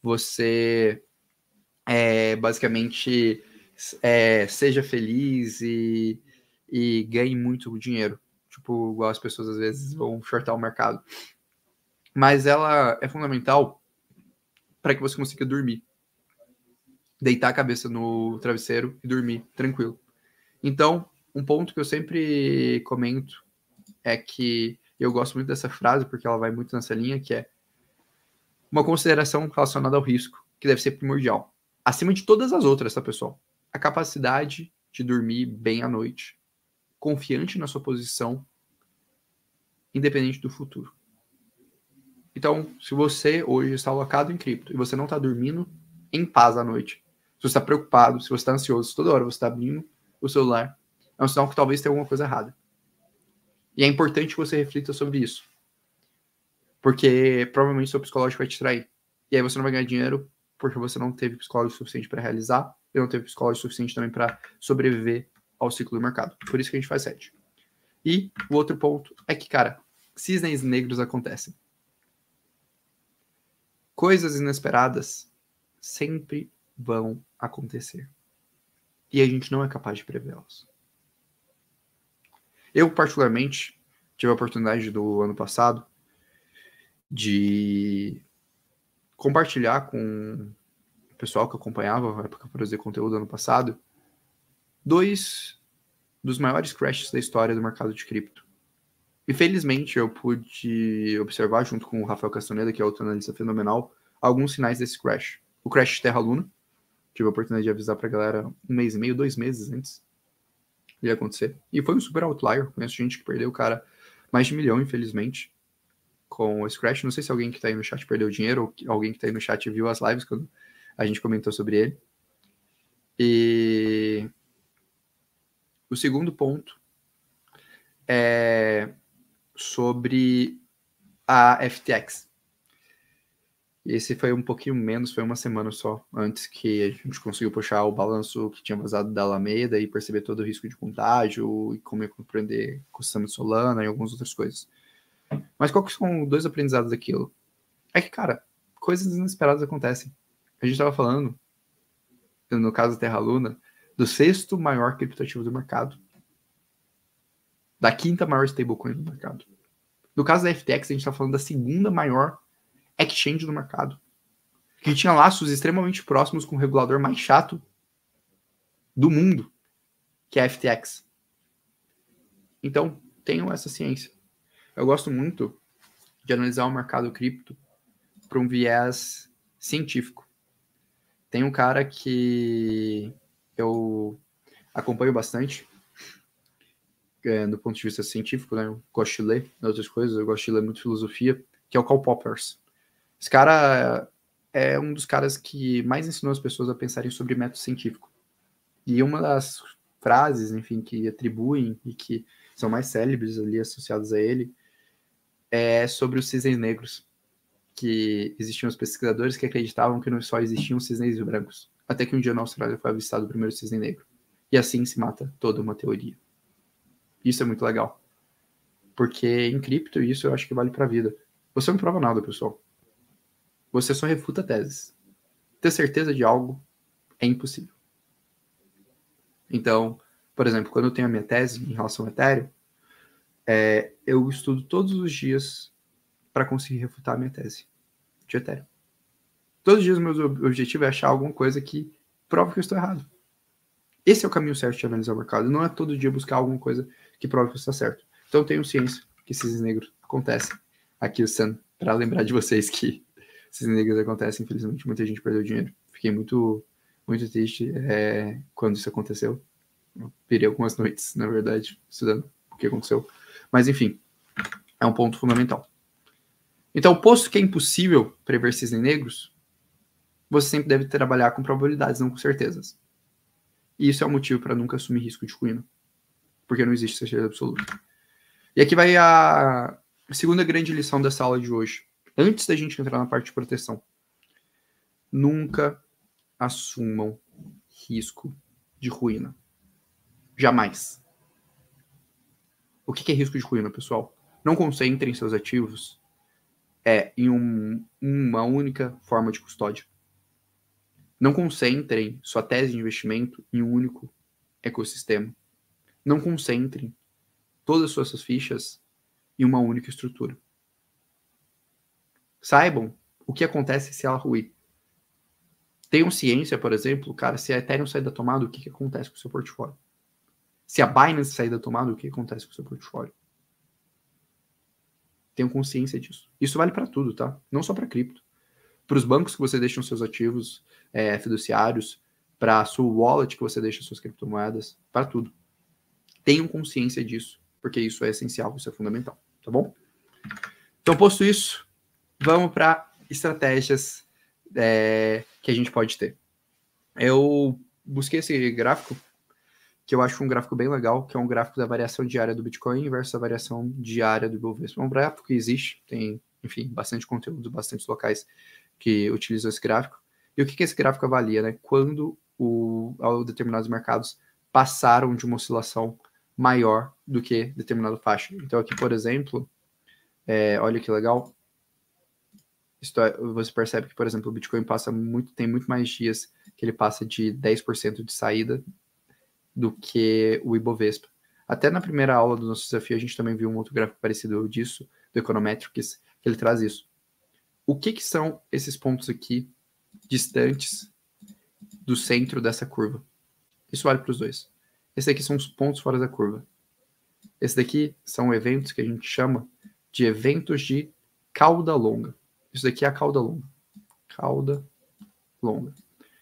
você basicamente seja feliz e ganhe muito dinheiro. Tipo, igual as pessoas às vezes vão shortar o mercado. Mas ela é fundamental para que você consiga dormir. Deitar a cabeça no travesseiro e dormir tranquilo. Então, um ponto que eu sempre comento é que eu gosto muito dessa frase, porque ela vai muito nessa linha, que é uma consideração relacionada ao risco, que deve ser primordial. Acima de todas as outras, tá, pessoal? A capacidade de dormir bem à noite, confiante na sua posição, independente do futuro. Então, se você hoje está alocado em cripto e você não está dormindo em paz à noite, se você está preocupado, se você está ansioso, se toda hora você está abrindo o celular, é um sinal que talvez tenha alguma coisa errada. E é importante que você reflita sobre isso. Porque provavelmente seu psicológico vai te trair. E aí você não vai ganhar dinheiro porque você não teve psicológico suficiente para realizar e não teve psicológico suficiente também para sobreviver ao ciclo do mercado. Por isso que a gente faz hedge. E o outro ponto é que, cara, cisnes negros acontecem. Coisas inesperadas sempre vão acontecer. E a gente não é capaz de prevê-las. Eu, particularmente, tive a oportunidade do ano passado de compartilhar com o pessoal que acompanhava, na época que eu produzi conteúdo ano passado, 2 dos maiores crashes da história do mercado de cripto. E felizmente eu pude observar, junto com o Rafael Castaneda, que é outro analista fenomenal, alguns sinais desse crash. O crash Terra Luna, tive a oportunidade de avisar pra galera 1 mês e meio, 2 meses antes de acontecer. E foi um super outlier, conheço gente que perdeu, cara, mais de 1 milhão, infelizmente, com esse crash. Não sei se alguém que tá aí no chat perdeu dinheiro, ou alguém que tá aí no chat viu as lives quando A gente comentou sobre ele. E o segundo ponto é sobre a FTX. Esse foi um pouquinho menos, foi uma semana só antes que a gente conseguiu puxar o balanço que tinha vazado da Alameda e perceber todo o risco de contágio e como ia compreender o sistema de Solana e algumas outras coisas. Mas qual que são dois aprendizados daquilo? É que, cara, coisas inesperadas acontecem. A gente estava falando, no caso da Terra Luna, do sexto maior criptoativo do mercado. Da quinta maior stablecoin do mercado. No caso da FTX, a gente está falando da segunda maior exchange do mercado. Que tinha laços extremamente próximos com o regulador mais chato do mundo, que é a FTX. Então, tenham essa ciência. Eu gosto muito de analisar o mercado cripto para um viés científico. Tem um cara que eu acompanho bastante, do ponto de vista científico, né? Eu gosto de ler outras coisas, eu gosto de ler muito filosofia, que é o Karl Poppers. Esse cara é um dos caras que mais ensinou as pessoas a pensarem sobre método científico. E uma das frases, enfim, que atribuem e que são mais célebres ali associadas a ele é sobre os cisnes negros, que existiam os pesquisadores que acreditavam que não só existiam cisnes brancos, até que um dia na Austrália foi avistado o primeiro cisne negro. E assim se mata toda uma teoria. Isso é muito legal. Porque em cripto, isso eu acho que vale pra vida. Você não prova nada, pessoal. Você só refuta teses. Ter certeza de algo é impossível. Então, por exemplo, quando eu tenho a minha tese em relação ao Ethereum, eu estudo todos os dias para conseguir refutar a minha tese de Ethereum. Todos os dias o meu objetivo é achar alguma coisa que prove que eu estou errado. Esse é o caminho certo de analisar o mercado. Não é todo dia buscar alguma coisa que prove que você está certo. Então eu tenho ciência que esses negros acontecem. Aqui o Sam, para lembrar de vocês que esses negros acontecem. Infelizmente, muita gente perdeu dinheiro. Fiquei muito, muito triste quando isso aconteceu. Eu pirei algumas noites, na verdade, estudando o que aconteceu. Mas, enfim, é um ponto fundamental. Então, posto que é impossível prever cisnes negros, você sempre deve trabalhar com probabilidades, não com certezas. E isso é o motivo para nunca assumir risco de ruína. Porque não existe certeza absoluta. E aqui vai a segunda grande lição dessa aula de hoje. Antes da gente entrar na parte de proteção. Nunca assumam risco de ruína. Jamais. O que é risco de ruína, pessoal? Não concentrem seus ativos em uma única forma de custódia. Não concentrem sua tese de investimento em um único ecossistema. Não concentrem todas as suas fichas em uma única estrutura. Saibam o que acontece se ela ruir. Tenham ciência, por exemplo, cara, se a Ethereum sair da tomada, o que acontece com o seu portfólio? Se a Binance sair da tomada, o que acontece com o seu portfólio? Tenham consciência disso. Isso vale para tudo, tá? Não só para cripto. Para os bancos que você deixa os seus ativos fiduciários, para a sua wallet que você deixa suas criptomoedas, para tudo. Tenham consciência disso, porque isso é essencial, isso é fundamental, tá bom? Então, posto isso, vamos para estratégias que a gente pode ter. Eu busquei esse gráfico, que eu acho um gráfico bem legal, que é um gráfico da variação diária do Bitcoin versus a variação diária do Ibovespa. É um gráfico que existe, tem, enfim, bastante conteúdo, bastantes locais que utilizam esse gráfico. E o que esse gráfico avalia, né? Quando determinados mercados passaram de uma oscilação maior do que determinada faixa. Então aqui, por exemplo, olha que legal, você percebe que, por exemplo, o Bitcoin tem muito mais dias que ele passa de 10% de saída do que o Ibovespa. Até na primeira aula do nosso desafio, a gente também viu um outro gráfico parecido disso, do Econometrics, que ele traz isso. O que são esses pontos aqui distantes do centro dessa curva? Isso vale para os dois. Esse daqui são os pontos fora da curva. Esse daqui são eventos que a gente chama de eventos de cauda longa. Isso daqui é a cauda longa. Cauda longa.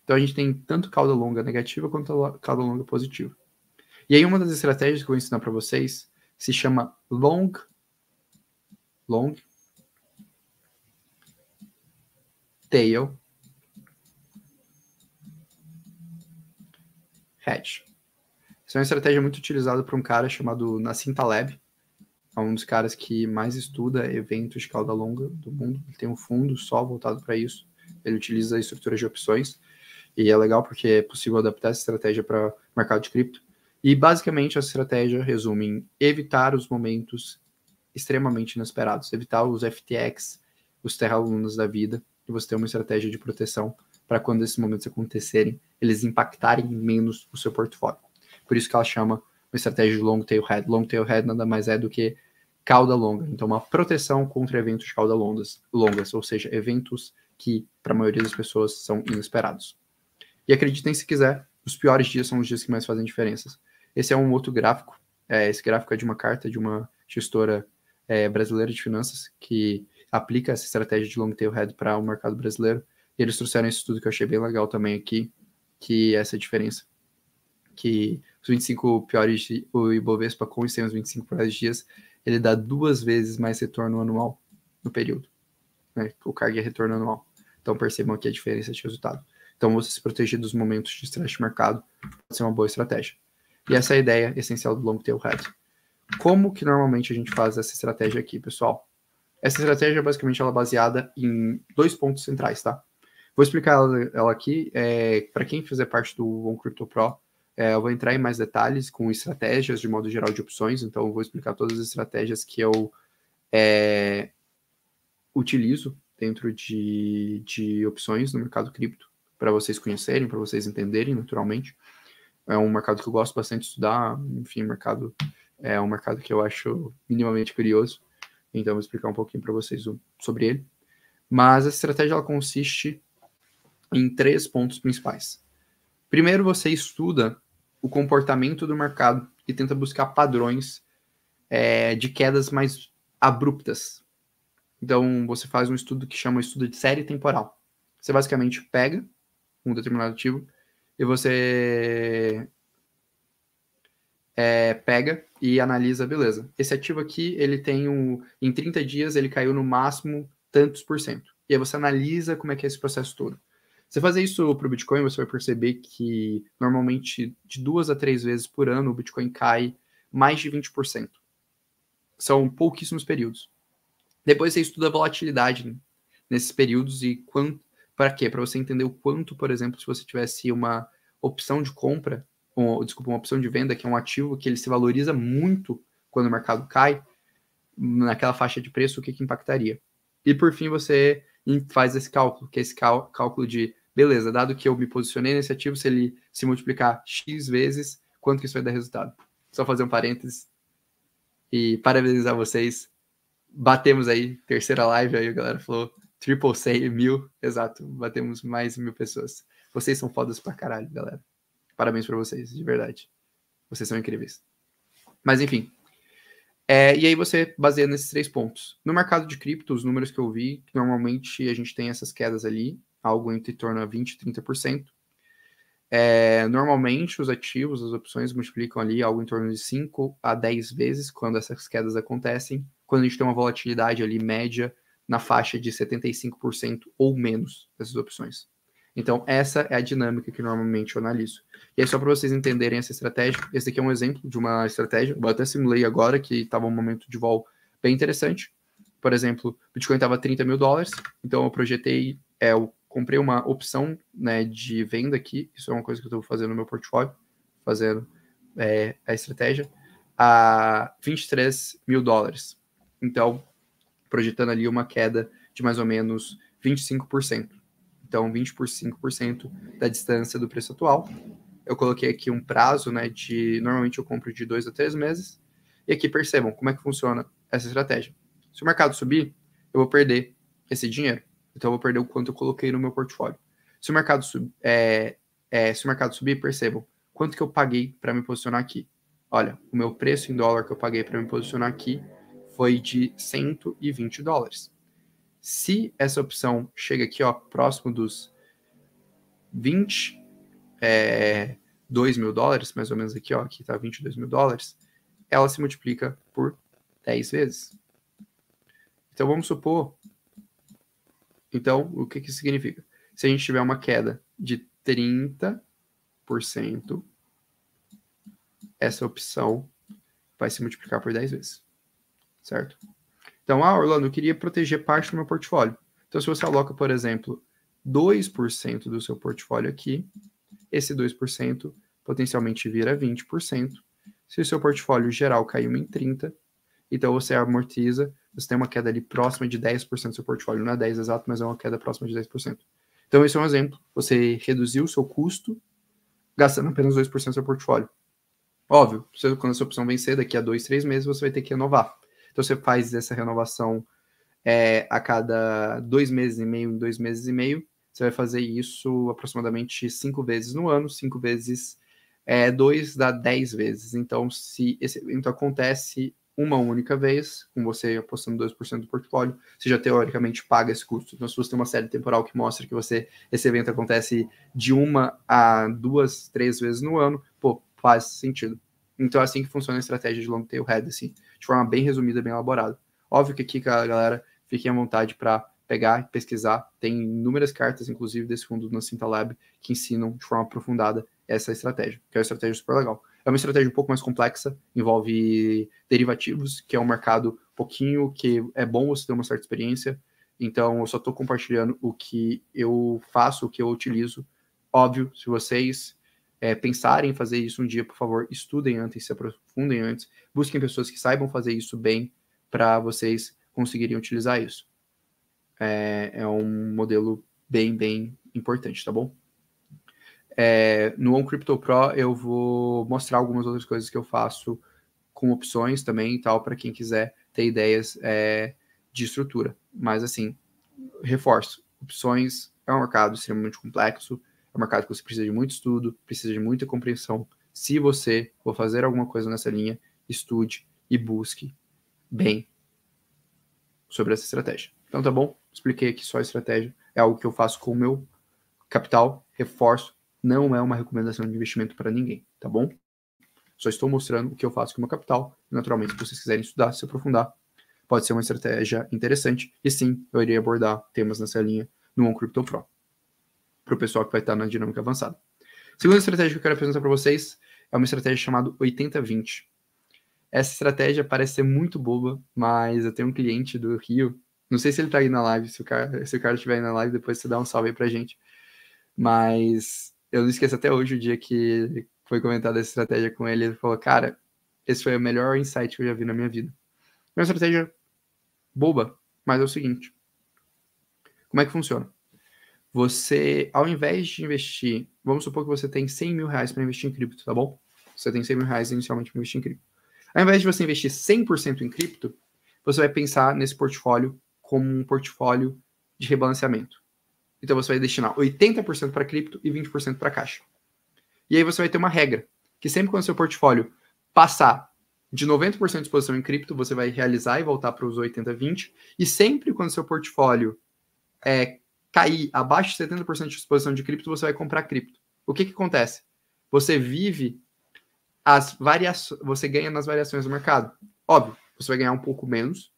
Então a gente tem tanto cauda longa negativa quanto cauda longa positiva. E aí uma das estratégias que eu vou ensinar para vocês se chama long tail hedge. Essa é uma estratégia muito utilizada por um cara chamado Nassim Taleb. É um dos caras que mais estuda eventos de cauda longa do mundo. Ele tem um fundo só voltado para isso. Ele utiliza a estrutura de opções. E é legal porque é possível adaptar essa estratégia para o mercado de cripto. E basicamente essa estratégia resume em evitar os momentos extremamente inesperados, evitar os FTX, os terra-lunas da vida, e você ter uma estratégia de proteção para quando esses momentos acontecerem, eles impactarem menos o seu portfólio. Por isso que ela chama uma estratégia de long tail head. Long tail head nada mais é do que cauda longa. Então, uma proteção contra eventos de cauda longas, ou seja, eventos que, para a maioria das pessoas, são inesperados. E acreditem se quiser, os piores dias são os dias que mais fazem diferenças. Esse é um outro gráfico. Esse gráfico é de uma carta de uma gestora brasileira de finanças que aplica essa estratégia de long tail head para o mercado brasileiro. E eles trouxeram esse estudo que eu achei bem legal também aqui, que é essa diferença. Que os 25 piores, o Ibovespa com e sem os 25 piores dias, ele dá 2 vezes mais retorno anual no período. Né? O CAGR é retorno anual. Então percebam aqui a diferença de resultado. Então você se proteger dos momentos de estresse de mercado pode ser uma boa estratégia. E essa é a ideia essencial do long tail head. Como que normalmente a gente faz essa estratégia aqui, pessoal? Essa estratégia, basicamente, ela é baseada em 2 pontos centrais, tá? Vou explicar ela aqui. Para quem fizer parte do One Crypto Pro, eu vou entrar em mais detalhes com estratégias, de modo geral, de opções. Então, eu vou explicar todas as estratégias que eu utilizo dentro de opções no mercado cripto, para vocês conhecerem, para vocês entenderem, naturalmente. É um mercado que eu gosto bastante de estudar. Enfim, é um mercado que eu acho minimamente curioso. Então, eu vou explicar um pouquinho para vocês sobre ele. Mas a estratégia ela consiste em 3 pontos principais. Primeiro, você estuda o comportamento do mercado e tenta buscar padrões de quedas mais abruptas. Então, você faz um estudo que chama estudo de série temporal. Você basicamente pega um determinado ativo e você pega e analisa, beleza. Esse ativo aqui, ele tem em 30 dias, ele caiu no máximo tantos por cento. E aí você analisa como é que é esse processo todo. Você fazer isso para o Bitcoin, você vai perceber que normalmente de 2 a 3 vezes por ano o Bitcoin cai mais de 20%. São pouquíssimos períodos. Depois você estuda a volatilidade nesses períodos e para quê? Para você entender o quanto, por exemplo, se você tivesse uma opção de compra, uma opção de venda, que é um ativo que ele se valoriza muito quando o mercado cai, naquela faixa de preço, o que impactaria. E por fim, você faz esse cálculo, que é esse cálculo de, beleza, dado que eu me posicionei nesse ativo, se ele se multiplicar X vezes, quanto que isso vai dar resultado? Só fazer um parênteses e parabenizar vocês. Batemos aí, terceira live, aí a galera falou, triple say, 1000, exato, batemos mais de 1000 pessoas. Vocês são fodas pra caralho, galera. Parabéns pra vocês, de verdade. Vocês são incríveis. Mas enfim, e aí você baseia nesses 3 pontos. No mercado de cripto, os números que eu vi, normalmente a gente tem essas quedas ali, algo entre torno a 20% e 30%. Normalmente os ativos, as opções multiplicam ali algo em torno de 5 a 10 vezes quando essas quedas acontecem, quando a gente tem uma volatilidade ali média na faixa de 75% ou menos dessas opções. Então, essa é a dinâmica que normalmente eu analiso. E aí, só para vocês entenderem essa estratégia, esse aqui é um exemplo de uma estratégia, eu até simulei agora, que estava um momento de vol bem interessante. Por exemplo, o Bitcoin estava $30 mil, então eu projetei, eu comprei uma opção, né, de venda aqui, isso é uma coisa que eu estou fazendo no meu portfólio, fazendo a estratégia, a $23 mil. Então, projetando ali uma queda de mais ou menos 25%. Então, 25% da distância do preço atual. Eu coloquei aqui um prazo, né, normalmente eu compro de 2 a 3 meses. E aqui percebam como é que funciona essa estratégia. Se o mercado subir, eu vou perder esse dinheiro. Então, eu vou perder o quanto eu coloquei no meu portfólio. Se o mercado, se o mercado subir, percebam quanto que eu paguei para me posicionar aqui. Olha, o meu preço em dólar que eu paguei para me posicionar aqui foi de $120. Se essa opção chega aqui, ó, próximo dos 22 mil dólares, mais ou menos aqui, ó, aqui tá 22 mil dólares, ela se multiplica por 10 vezes. Então, vamos supor... Então, o que isso significa? Se a gente tiver uma queda de 30%, essa opção vai se multiplicar por 10 vezes, certo? Então, Orlando, eu queria proteger parte do meu portfólio. Então, se você aloca, por exemplo, 2% do seu portfólio aqui, esse 2% potencialmente vira 20%. Se o seu portfólio geral caiu em 30%, então você amortiza, você tem uma queda ali próxima de 10% do seu portfólio. Não é 10 exato, mas é uma queda próxima de 10%. Então, esse é um exemplo. Você reduziu o seu custo gastando apenas 2% do seu portfólio. Óbvio, quando a sua opção vencer, daqui a 2, 3 meses, você vai ter que renovar. Então, você faz essa renovação a cada 2 meses e meio, em 2 meses e meio. Você vai fazer isso aproximadamente 5 vezes no ano. 5 vezes 2 dá 10 vezes. Então, se esse evento acontece uma única vez, com você apostando 2% do portfólio, você já teoricamente paga esse custo. Então, se você tem uma série temporal que mostra que esse evento acontece de 1 a 2, 3 vezes no ano, pô, faz sentido. Então, é assim que funciona a estratégia de long tail head, assim, de forma bem resumida, bem elaborada. Óbvio que aqui, galera, fiquem à vontade para pegar e pesquisar. Tem inúmeras cartas, inclusive, desse fundo do Nascimento Lab, que ensinam de forma aprofundada essa estratégia, que é uma estratégia super legal. É uma estratégia um pouco mais complexa, envolve derivativos, que é um mercado um pouquinho que é bom você ter uma certa experiência. Então, eu só estou compartilhando o que eu faço, o que eu utilizo. Óbvio, se vocês pensarem em fazer isso um dia, por favor, estudem antes, se aprofundem antes, busquem pessoas que saibam fazer isso bem para vocês conseguirem utilizar isso. É um modelo bem, bem importante, tá bom? No OnCrypto Pro eu vou mostrar algumas outras coisas que eu faço com opções também e tal, para quem quiser ter ideias de estrutura. Mas assim, reforço, opções é um mercado extremamente complexo, é um mercado que você precisa de muito estudo, precisa de muita compreensão. Se você for fazer alguma coisa nessa linha, estude e busque bem sobre essa estratégia. Então tá bom? Expliquei aqui só a estratégia. É algo que eu faço com o meu capital, reforço, não é uma recomendação de investimento para ninguém, tá bom? Só estou mostrando o que eu faço com o meu capital. Naturalmente, se vocês quiserem estudar, se aprofundar, pode ser uma estratégia interessante. E sim, eu irei abordar temas nessa linha no OnCrypto Pro, para o pessoal que vai estar na dinâmica avançada. Segunda estratégia que eu quero apresentar para vocês é uma estratégia chamada 80-20. Essa estratégia parece ser muito boba, mas eu tenho um cliente do Rio, não sei se ele tá aí na live, se o cara estiver aí na live, depois você dá um salve aí pra gente. Mas eu não esqueço até hoje o dia que foi comentada essa estratégia com ele, ele falou, cara, esse foi o melhor insight que eu já vi na minha vida. É uma estratégia boba, mas é o seguinte, como é que funciona? Você, ao invés de investir, vamos supor que você tem 100 mil reais para investir em cripto, tá bom? Você tem 100 mil reais inicialmente para investir em cripto. Ao invés de você investir 100% em cripto, você vai pensar nesse portfólio como um portfólio de rebalanceamento. Então você vai destinar 80% para cripto e 20% para caixa. E aí você vai ter uma regra, que sempre quando seu portfólio passar de 90% de exposição em cripto, você vai realizar e voltar para os 80-20, e sempre quando seu portfólio cair abaixo de 70% de exposição de cripto, você vai comprar cripto. O que acontece? Você vive você ganha nas variações do mercado. Óbvio, você vai ganhar um pouco menos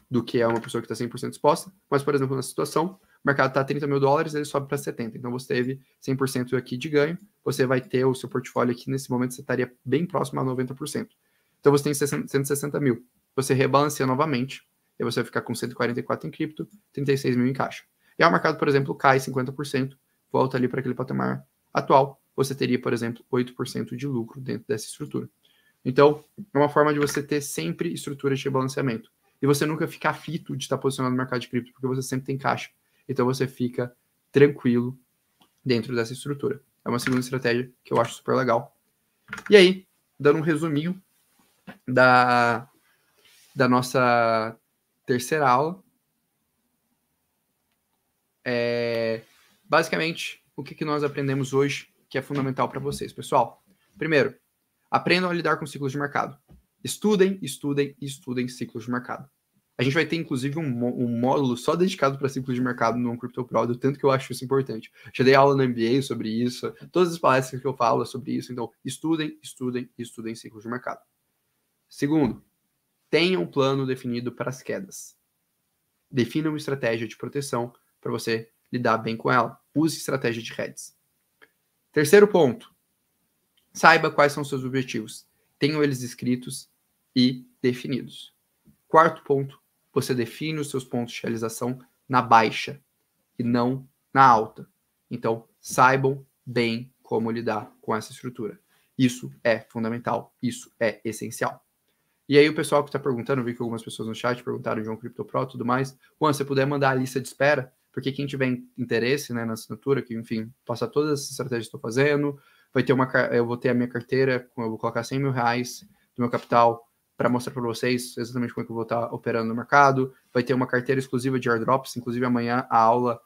do que é uma pessoa que está 100% exposta, mas, por exemplo, na situação, o mercado está a 30 mil dólares, ele sobe para 70. Então, você teve 100% aqui de ganho, você vai ter o seu portfólio aqui, nesse momento, você estaria bem próximo a 90%. Então, você tem 160 mil. Você rebalanceia novamente, e você vai ficar com 144 em cripto, 36 mil em caixa. E aí o mercado, por exemplo, cai 50%, volta ali para aquele patamar atual, você teria, por exemplo, 8% de lucro dentro dessa estrutura. Então, é uma forma de você ter sempre estruturas de rebalanceamento. E você nunca fica aflito de estar posicionado no mercado de cripto, porque você sempre tem caixa. Então, você fica tranquilo dentro dessa estrutura. É uma segunda estratégia que eu acho super legal. E aí, dando um resuminho da nossa terceira aula, basicamente, o que nós aprendemos hoje que é fundamental para vocês, pessoal? Primeiro, aprendam a lidar com ciclos de mercado. Estudem, estudem e estudem ciclos de mercado. A gente vai ter, inclusive, um módulo só dedicado para ciclos de mercado no OnCrypto Pro, do tanto que eu acho isso importante. Já dei aula no MBA sobre isso, todas as palestras que eu falo sobre isso. Então, estudem, estudem e estudem ciclos de mercado. Segundo, tenham um plano definido para as quedas. Defina uma estratégia de proteção para você lidar bem com ela. Use estratégia de hedges. Terceiro ponto, saiba quais são seus objetivos. tenham eles escritos e definidos. Quarto ponto, você define os seus pontos de realização na baixa e não na alta. Então, saibam bem como lidar com essa estrutura. Isso é fundamental, isso é essencial. E aí o pessoal que está perguntando, eu vi que algumas pessoas no chat perguntaram de um CryptoPro e tudo mais. Juan, se você puder mandar a lista de espera, porque quem tiver interesse, né, na assinatura, que enfim, passa todas as estratégias que estou fazendo, vai ter eu vou ter a minha carteira, eu vou colocar 100 mil reais do meu capital para mostrar para vocês exatamente como é que eu vou estar operando no mercado. Vai ter uma carteira exclusiva de airdrops, inclusive amanhã a aula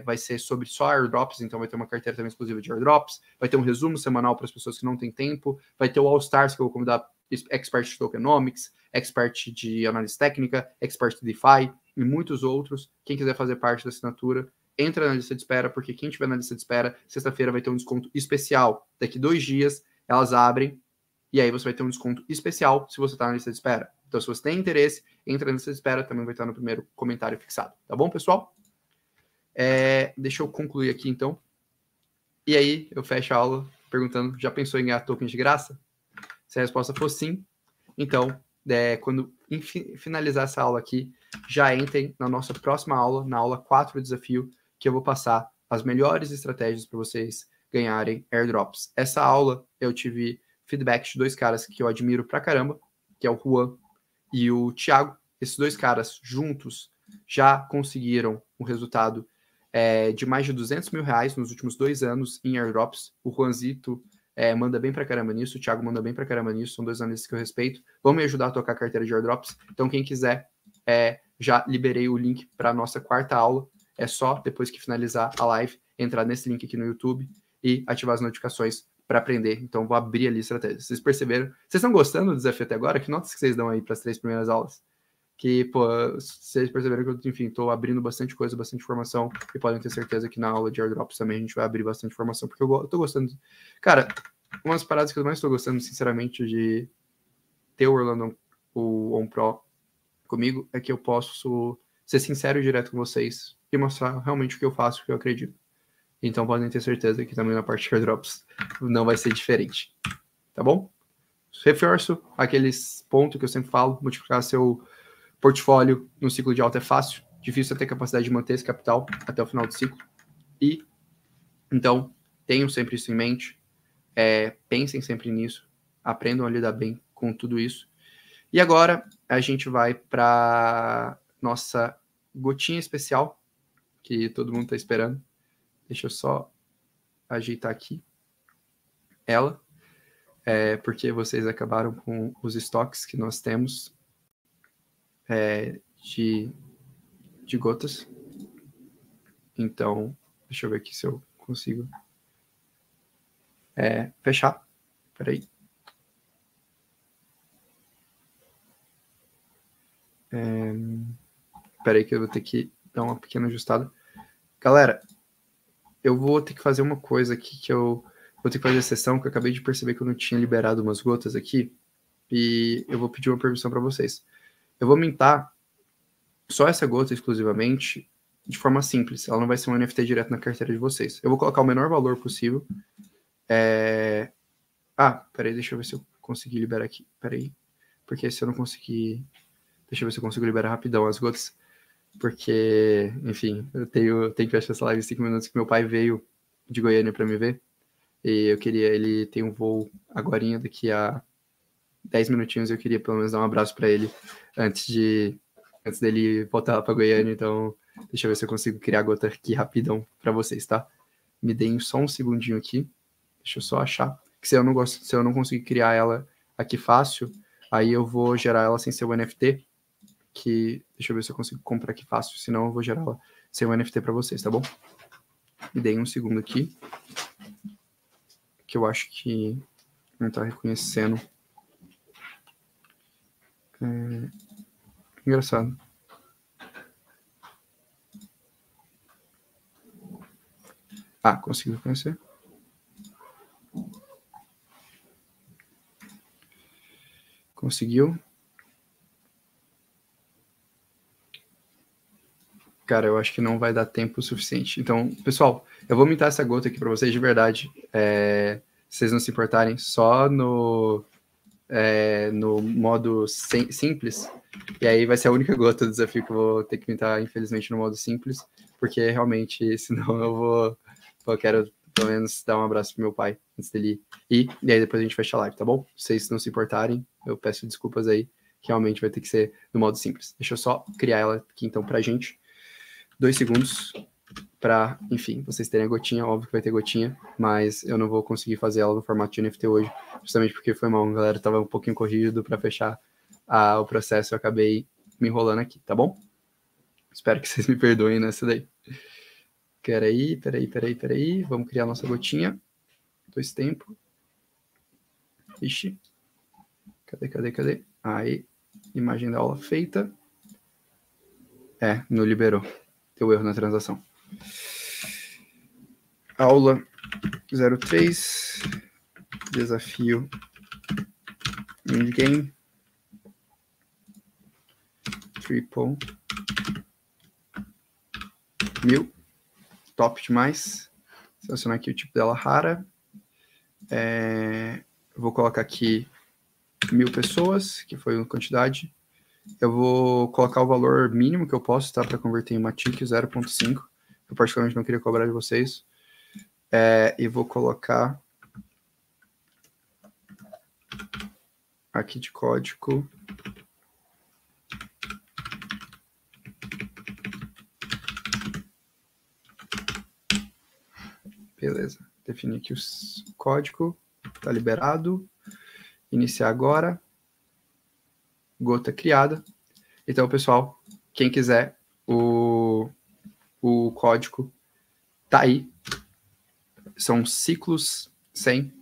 vai ser sobre só airdrops, então vai ter uma carteira também exclusiva de airdrops, vai ter um resumo semanal para as pessoas que não têm tempo, vai ter o All Stars, que eu vou convidar expert de tokenomics, expert de análise técnica, expert de DeFi e muitos outros. Quem quiser fazer parte da assinatura, entra na lista de espera, porque quem tiver na lista de espera, sexta-feira vai ter um desconto especial. Daqui 2 dias, elas abrem, e aí você vai ter um desconto especial se você está na lista de espera. Então, se você tem interesse, entra na lista de espera, também vai estar no primeiro comentário fixado. Tá bom, pessoal? Deixa eu concluir aqui, então. E aí, eu fecho a aula perguntando, já pensou em ganhar tokens de graça? Se a resposta for sim, então, quando finalizar essa aula aqui, já entrem na nossa próxima aula, na aula 4 do desafio, que eu vou passar as melhores estratégias para vocês ganharem airdrops. Essa aula, eu tive feedback de 2 caras que eu admiro pra caramba, que é o Juan e o Thiago. Esses 2 caras juntos já conseguiram um resultado de mais de 200 mil reais nos últimos 2 anos em airdrops. O Juanzito manda bem pra caramba nisso, o Thiago manda bem pra caramba nisso, são 2 analistas que eu respeito. Vão me ajudar a tocar a carteira de airdrops. Então, quem quiser, já liberei o link para a nossa 4ª aula. É só, depois que finalizar a live, entrar nesse link aqui no YouTube e ativar as notificações para aprender. Então, vou abrir ali a estratégia. Vocês perceberam? Vocês estão gostando do desafio até agora? Que notas que vocês dão aí para as 3 primeiras aulas? Que, pô, vocês perceberam que eu, enfim, estou abrindo bastante coisa, bastante informação, e podem ter certeza que na aula de airdrops também a gente vai abrir bastante informação, porque eu tô gostando. Cara, umas paradas que eu mais estou gostando, sinceramente, de ter o Orlando, o OnPro comigo, é que eu posso ser sincero e direto com vocês e mostrar realmente o que eu faço, o que eu acredito. Então podem ter certeza que também na parte de airdrops não vai ser diferente. Tá bom? Reforço aqueles pontos que eu sempre falo, multiplicar seu portfólio no ciclo de alta é fácil, difícil é ter capacidade de manter esse capital até o final do ciclo. E, então, tenham sempre isso em mente, pensem sempre nisso, aprendam a lidar bem com tudo isso. E agora, a gente vai para nossa gotinha especial, que todo mundo está esperando. Deixa eu só ajeitar aqui ela, porque vocês acabaram com os estoques que nós temos de gotas. Então, deixa eu ver aqui se eu consigo fechar. Peraí. Peraí que eu vou ter que dar uma pequena ajustada. Galera, eu vou ter que fazer uma coisa aqui que eu vou ter que fazer a sessão, que eu acabei de perceber que eu não tinha liberado umas gotas aqui, e eu vou pedir uma permissão para vocês. Eu vou mintar só essa gota exclusivamente de forma simples, ela não vai ser um NFT direto na carteira de vocês. Eu vou colocar o menor valor possível. Peraí, deixa eu ver se eu consegui liberar aqui. Peraí, porque se eu não conseguir... Deixa eu ver se eu consigo liberar rapidão as gotas, porque, enfim, eu tenho que fechar essa live em 5 minutos, que meu pai veio de Goiânia para me ver, e ele tem um voo agorinha, daqui a 10 minutinhos, eu queria pelo menos dar um abraço para ele antes dele voltar para Goiânia. Então deixa eu ver se eu consigo criar a gota aqui rapidão para vocês, tá? Me deem só um segundinho aqui, deixa eu só achar, que se eu não conseguir criar ela aqui fácil, aí eu vou gerar ela sem ser o NFT, que deixa eu ver se eu consigo comprar aqui fácil, senão eu vou gerar ela sem o NFT para vocês, tá bom? Me deem um segundo aqui, que eu acho que não tá reconhecendo. Engraçado. Conseguiu reconhecer. Conseguiu. Cara, eu acho que não vai dar tempo suficiente. Então, pessoal, eu vou mintar essa gota aqui para vocês de verdade. Se vocês não se importarem, só no no modo simples, e aí vai ser a única gota do desafio que eu vou ter que pintar, infelizmente, no modo simples, porque realmente, senão eu quero pelo menos dar um abraço pro meu pai antes dele ir, e aí depois a gente fecha a live, tá bom? Se vocês não se importarem, eu peço desculpas aí, que realmente vai ter que ser no modo simples. Deixa eu só criar ela aqui então pra gente. 2 segundos para, enfim, vocês terem a gotinha, óbvio que vai ter gotinha, mas eu não vou conseguir fazer ela no formato de NFT hoje, justamente porque foi mal, galera, tava um pouquinho corrido para fechar o processo, eu acabei me enrolando aqui, tá bom? Espero que vocês me perdoem nessa daí. Peraí, vamos criar nossa gotinha. 2 tempos. Ixi. Cadê? Aí, imagem da aula feita. Não liberou. Deu erro na transação. Aula 03, desafio Endgame, triple 1000, top demais. Selecionar aqui o tipo dela rara. Eu vou colocar aqui 1000 pessoas, que foi a quantidade. Eu vou colocar o valor mínimo que eu posso, tá? Para converter em uma TIC 0.5. Eu particularmente não queria cobrar de vocês. E vou colocar aqui de código beleza, definir aqui o código, tá liberado, iniciar agora, gota criada. Então, pessoal, quem quiser o código tá aí, são ciclos 100,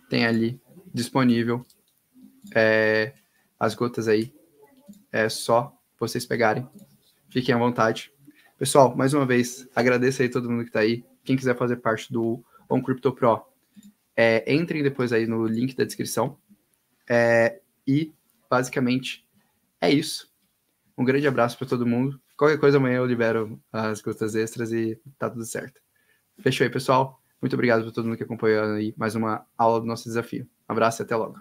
tem ali disponível as gotas aí, é só vocês pegarem, fiquem à vontade. Pessoal, mais uma vez, agradeço aí todo mundo que tá aí. Quem quiser fazer parte do OnCrypto Pro, entrem depois aí no link da descrição. E, basicamente, é isso. Um grande abraço para todo mundo. Qualquer coisa, amanhã eu libero as gotas extras e tá tudo certo. Fechou aí, pessoal. Muito obrigado por todo mundo que acompanhou aí mais uma aula do nosso desafio. Um abraço e até logo.